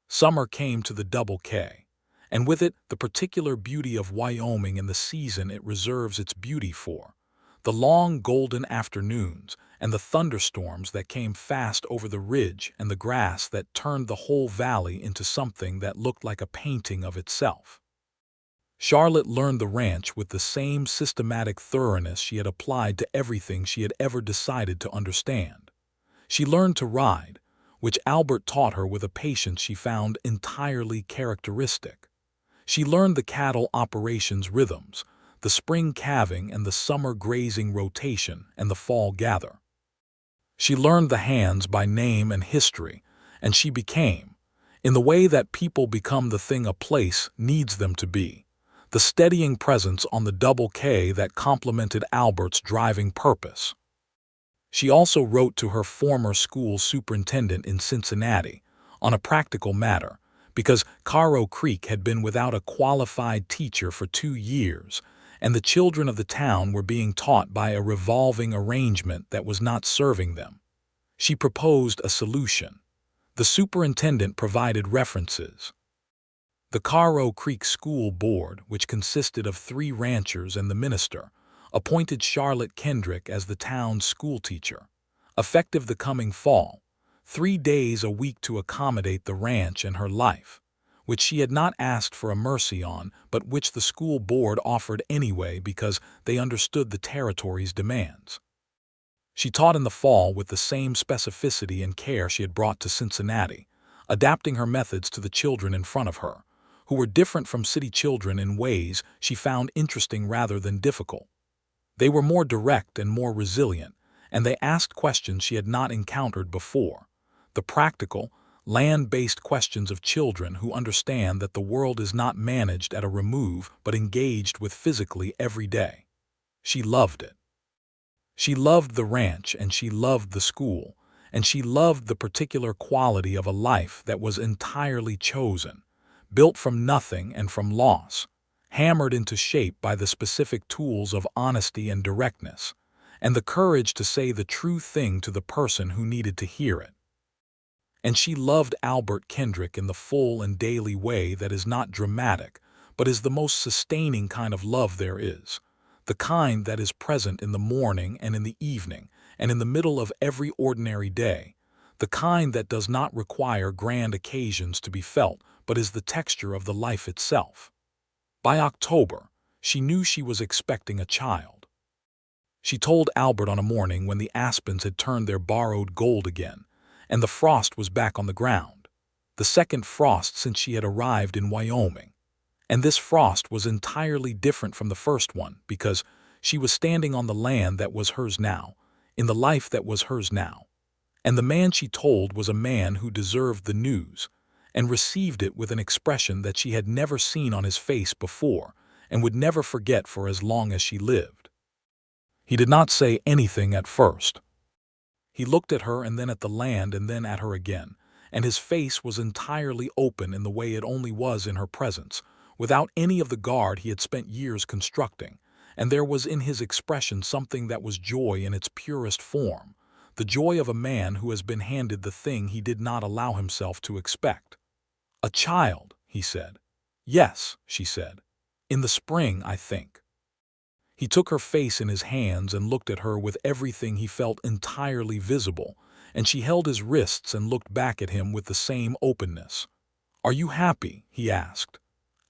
Summer came to the Double K, and with it the particular beauty of Wyoming in the season it reserves its beauty for, the long golden afternoons and the thunderstorms that came fast over the ridge and the grass that turned the whole valley into something that looked like a painting of itself. Charlotte learned the ranch with the same systematic thoroughness she had applied to everything she had ever decided to understand. She learned to ride, which Albert taught her with a patience she found entirely characteristic. She learned the cattle operations rhythms, the spring calving and the summer grazing rotation and the fall gather. She learned the hands by name and history, and she became, in the way that people become the thing a place needs them to be, the steadying presence on the Double K that complemented Albert's driving purpose. She also wrote to her former school superintendent in Cincinnati on a practical matter, because Caro Creek had been without a qualified teacher for 2 years, and the children of the town were being taught by a revolving arrangement that was not serving them. She proposed a solution. The superintendent provided references. The Caro Creek School Board, which consisted of 3 ranchers and the minister, appointed Charlotte Kendrick as the town's schoolteacher, effective the coming fall, 3 days a week to accommodate the ranch and her life, which she had not asked for a mercy on, but which the school board offered anyway because they understood the territory's demands. She taught in the fall with the same specificity and care she had brought to Cincinnati, adapting her methods to the children in front of her, who were different from city children in ways she found interesting rather than difficult. They were more direct and more resilient, and they asked questions she had not encountered before. The practical, land-based questions of children who understand that the world is not managed at a remove but engaged with physically every day. She loved it. She loved the ranch, and she loved the school, and she loved the particular quality of a life that was entirely chosen, built from nothing and from loss, hammered into shape by the specific tools of honesty and directness, and the courage to say the true thing to the person who needed to hear it. And she loved Albert Kendrick in the full and daily way that is not dramatic, but is the most sustaining kind of love there is, the kind that is present in the morning and in the evening and in the middle of every ordinary day, the kind that does not require grand occasions to be felt, but is the texture of the life itself. By October, she knew she was expecting a child. She told Albert on a morning when the aspens had turned their borrowed gold again, and the frost was back on the ground, the second frost since she had arrived in Wyoming. And this frost was entirely different from the first one because she was standing on the land that was hers now, in the life that was hers now. And the man she told was a man who deserved the news, and received it with an expression that she had never seen on his face before and would never forget for as long as she lived. He did not say anything at first. He looked at her and then at the land and then at her again, and his face was entirely open in the way it only was in her presence, without any of the guard he had spent years constructing, and there was in his expression something that was joy in its purest form, the joy of a man who has been handed the thing he did not allow himself to expect. "A child," he said. "Yes," she said. "In the spring, I think." He took her face in his hands and looked at her with everything he felt entirely visible, and she held his wrists and looked back at him with the same openness. "Are you happy?" he asked.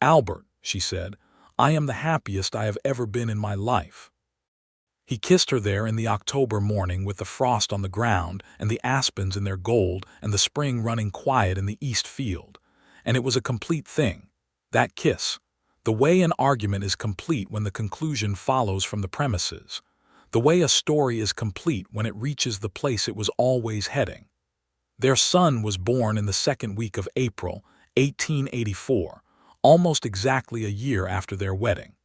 "Albert," she said, "I am the happiest I have ever been in my life." He kissed her there in the October morning with the frost on the ground and the aspens in their gold and the spring running quiet in the east field, and it was a complete thing, that kiss. The way an argument is complete when the conclusion follows from the premises. The way a story is complete when it reaches the place it was always heading. Their son was born in the second week of April, 1884, almost exactly a year after their wedding.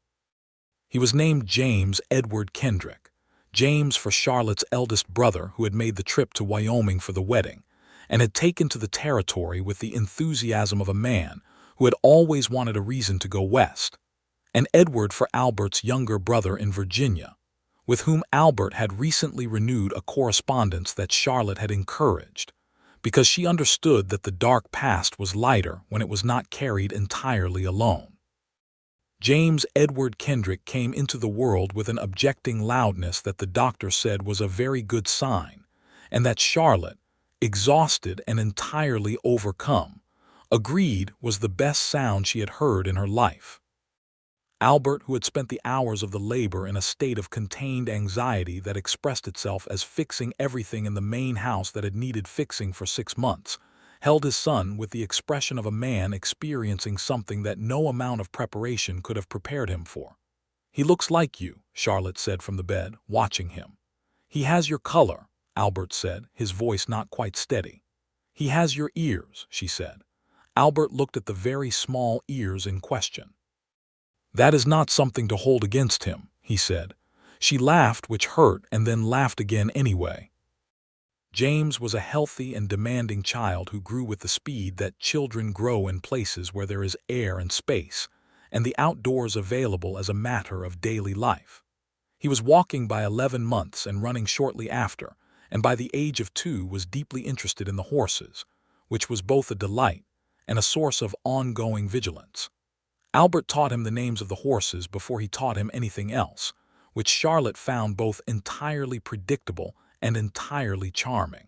He was named James Edward Kendrick, James for Charlotte's eldest brother who had made the trip to Wyoming for the wedding, and had taken to the territory with the enthusiasm of a man who had always wanted a reason to go west, and Edward for Albert's younger brother in Virginia, with whom Albert had recently renewed a correspondence that Charlotte had encouraged, because she understood that the dark past was lighter when it was not carried entirely alone. James Edward Kendrick came into the world with an objecting loudness that the doctor said was a very good sign, and that Charlotte, exhausted and entirely overcome, agreed was the best sound she had heard in her life. Albert, who had spent the hours of the labor in a state of contained anxiety that expressed itself as fixing everything in the main house that had needed fixing for 6 months, held his son with the expression of a man experiencing something that no amount of preparation could have prepared him for. "He looks like you," Charlotte said from the bed, watching him. "He has your color," Albert said, his voice not quite steady. "He has your ears," she said. Albert looked at the very small ears in question. "That is not something to hold against him," he said. She laughed, which hurt, and then laughed again anyway. James was a healthy and demanding child who grew with the speed that children grow in places where there is air and space, and the outdoors available as a matter of daily life. He was walking by 11 months and running shortly after, and by the age of 2 was deeply interested in the horses, which was both a delight and a source of ongoing vigilance. Albert taught him the names of the horses before he taught him anything else, which Charlotte found both entirely predictable and entirely charming.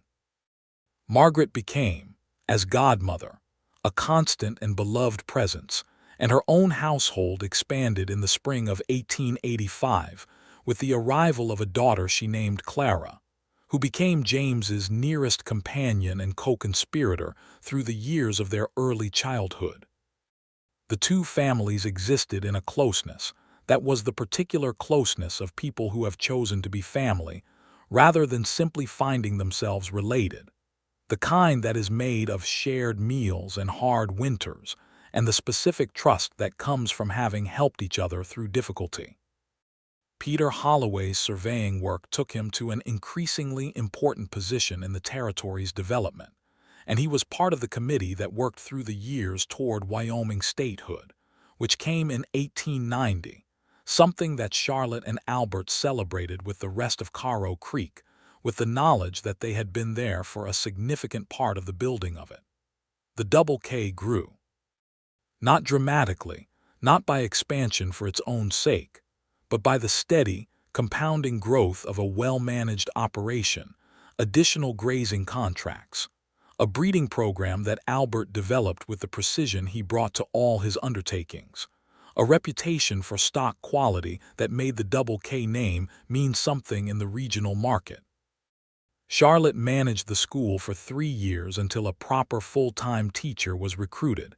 Margaret became, as godmother, a constant and beloved presence, and her own household expanded in the spring of 1885 with the arrival of a daughter she named Clara, who became James's nearest companion and co-conspirator through the years of their early childhood. The two families existed in a closeness that was the particular closeness of people who have chosen to be family, rather than simply finding themselves related. The kind that is made of shared meals and hard winters, and the specific trust that comes from having helped each other through difficulty. Peter Holloway's surveying work took him to an increasingly important position in the territory's development, and he was part of the committee that worked through the years toward Wyoming statehood, which came in 1890, something that Charlotte and Albert celebrated with the rest of Caro Creek, with the knowledge that they had been there for a significant part of the building of it. The Double K grew. Not dramatically, not by expansion for its own sake, but by the steady, compounding growth of a well-managed operation, additional grazing contracts, a breeding program that Albert developed with the precision he brought to all his undertakings, a reputation for stock quality that made the Double K name mean something in the regional market. Charlotte managed the school for 3 years until a proper full-time teacher was recruited,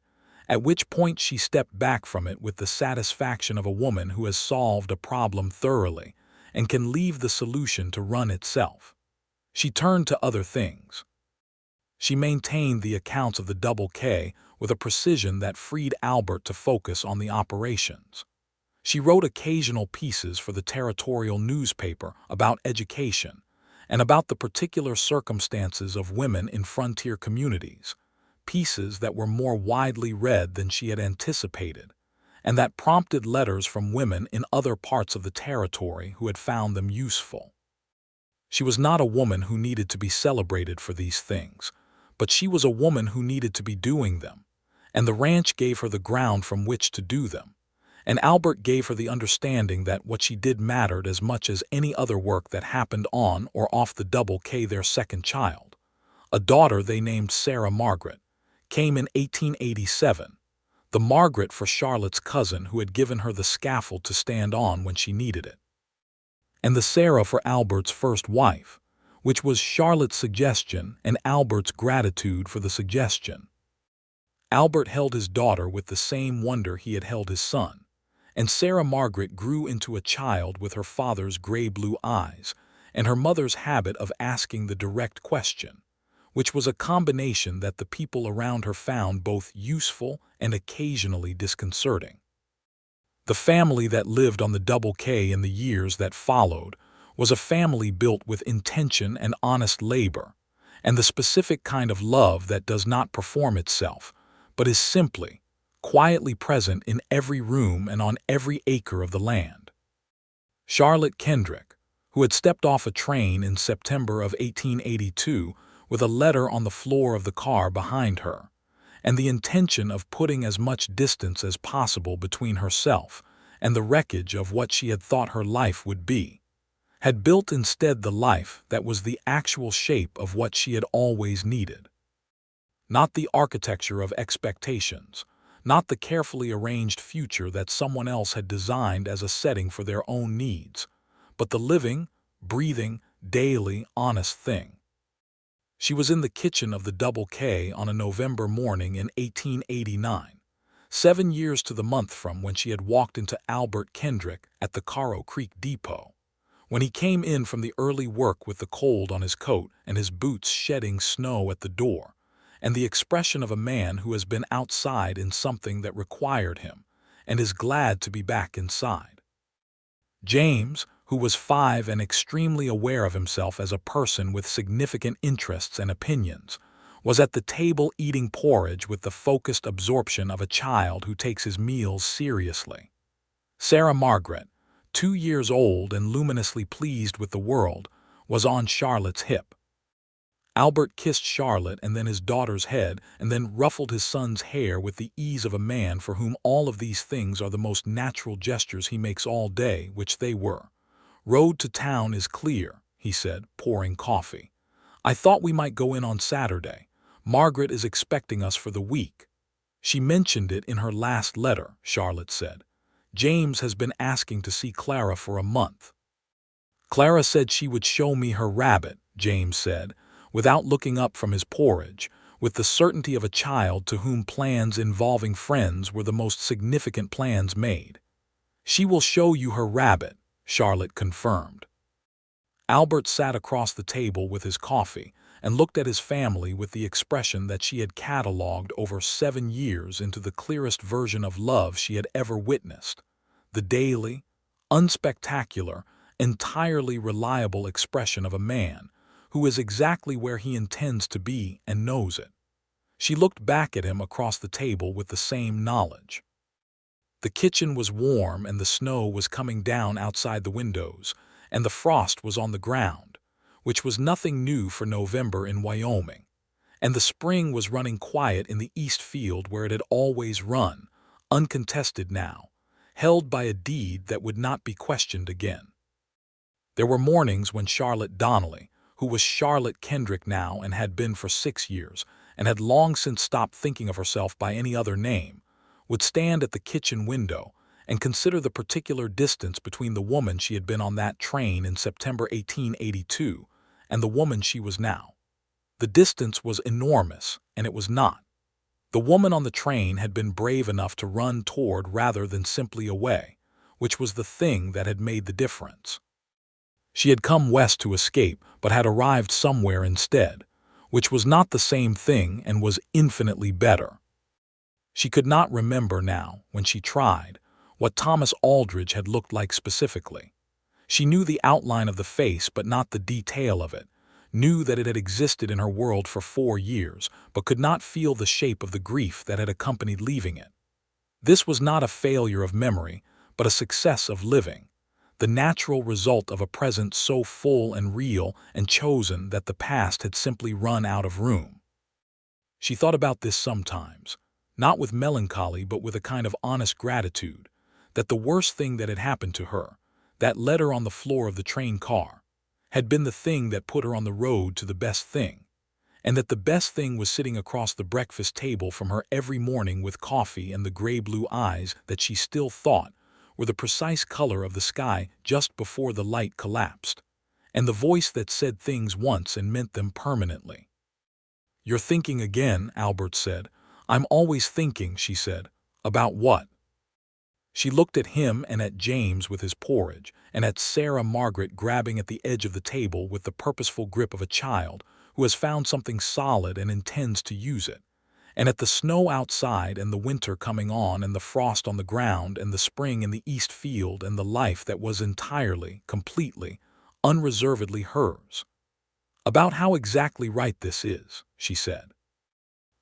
at which point she stepped back from it with the satisfaction of a woman who has solved a problem thoroughly and can leave the solution to run itself. She turned to other things. She maintained the accounts of the Double K with a precision that freed Albert to focus on the operations. She wrote occasional pieces for the territorial newspaper about education and about the particular circumstances of women in frontier communities, pieces that were more widely read than she had anticipated, and that prompted letters from women in other parts of the territory who had found them useful. She was not a woman who needed to be celebrated for these things, but she was a woman who needed to be doing them, and the ranch gave her the ground from which to do them, and Albert gave her the understanding that what she did mattered as much as any other work that happened on or off the Double K. Their second child, a daughter they named Sarah Margaret, came in 1887, the Margaret for Charlotte's cousin who had given her the scaffold to stand on when she needed it, and the Sarah for Albert's first wife, which was Charlotte's suggestion and Albert's gratitude for the suggestion. Albert held his daughter with the same wonder he had held his son, and Sarah Margaret grew into a child with her father's gray-blue eyes and her mother's habit of asking the direct question, which was a combination that the people around her found both useful and occasionally disconcerting. The family that lived on the Double K in the years that followed was a family built with intention and honest labor, and the specific kind of love that does not perform itself, but is simply, quietly present in every room and on every acre of the land. Albert Kendrick, who had stepped off a train in September of 1882 with a letter on the floor of the car behind her, and the intention of putting as much distance as possible between herself and the wreckage of what she had thought her life would be, had built instead the life that was the actual shape of what she had always needed. Not the architecture of expectations, not the carefully arranged future that someone else had designed as a setting for their own needs, but the living, breathing, daily, honest thing. She was in the kitchen of the Double K on a November morning in 1889, 7 years to the month from when she had walked into Albert Kendrick at the Caro Creek Depot, when he came in from the early work with the cold on his coat and his boots shedding snow at the door, and the expression of a man who has been outside in something that required him and is glad to be back inside. James, who was 5 and extremely aware of himself as a person with significant interests and opinions, was at the table eating porridge with the focused absorption of a child who takes his meals seriously. Sarah Margaret, 2 years old and luminously pleased with the world, was on Charlotte's hip. Albert kissed Charlotte and then his daughter's head and then ruffled his son's hair with the ease of a man for whom all of these things are the most natural gestures he makes all day, which they were. "Road to town is clear," he said, pouring coffee. "I thought we might go in on Saturday. Margaret is expecting us for the week." "She mentioned it in her last letter," Charlotte said. "James has been asking to see Clara for a month." "Clara said she would show me her rabbit," James said, without looking up from his porridge, with the certainty of a child to whom plans involving friends were the most significant plans made. "She will show you her rabbit," Charlotte confirmed. Albert sat across the table with his coffee and looked at his family with the expression that she had catalogued over 7 years into the clearest version of love she had ever witnessed, the daily, unspectacular, entirely reliable expression of a man who is exactly where he intends to be and knows it. She looked back at him across the table with the same knowledge. The kitchen was warm and the snow was coming down outside the windows, and the frost was on the ground, which was nothing new for November in Wyoming, and the spring was running quiet in the east field where it had always run, uncontested now, held by a deed that would not be questioned again. There were mornings when Charlotte Donnelly, who was Charlotte Kendrick now and had been for 6 years, and had long since stopped thinking of herself by any other name, would stand at the kitchen window and consider the particular distance between the woman she had been on that train in September 1882 and the woman she was now. The distance was enormous, and it was not. The woman on the train had been brave enough to run toward rather than simply away, which was the thing that had made the difference. She had come west to escape, but had arrived somewhere instead, which was not the same thing and was infinitely better. She could not remember now, when she tried, what Thomas Aldridge had looked like specifically. She knew the outline of the face but not the detail of it, knew that it had existed in her world for 4 years, but could not feel the shape of the grief that had accompanied leaving it. This was not a failure of memory, but a success of living, the natural result of a present so full and real and chosen that the past had simply run out of room. She thought about this sometimes, not with melancholy but with a kind of honest gratitude, that the worst thing that had happened to her, that letter on the floor of the train car, had been the thing that put her on the road to the best thing, and that the best thing was sitting across the breakfast table from her every morning with coffee and the gray-blue eyes that she still thought were the precise color of the sky just before the light collapsed, and the voice that said things once and meant them permanently. "You're thinking again," Albert said. "I'm always thinking," she said. "About what?" She looked at him and at James with his porridge, and at Sarah Margaret grabbing at the edge of the table with the purposeful grip of a child who has found something solid and intends to use it, and at the snow outside and the winter coming on and the frost on the ground and the spring in the east field and the life that was entirely, completely, unreservedly hers. "About how exactly right this is," she said.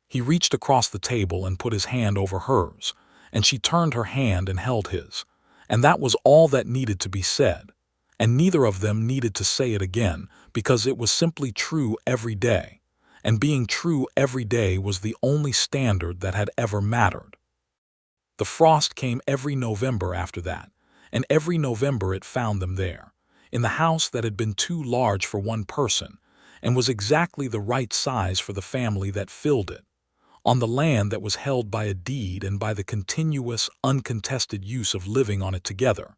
He reached across the table and put his hand over hers, and she turned her hand and held his, and that was all that needed to be said, and neither of them needed to say it again because it was simply true every day, and being true every day was the only standard that had ever mattered. The frost came every November after that, and every November it found them there, in the house that had been too large for one person and was exactly the right size for the family that filled it, on the land that was held by a deed and by the continuous, uncontested use of living on it together,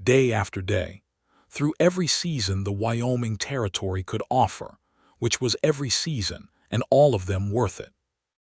day after day, through every season the Wyoming Territory could offer, which was every season, and all of them worth it.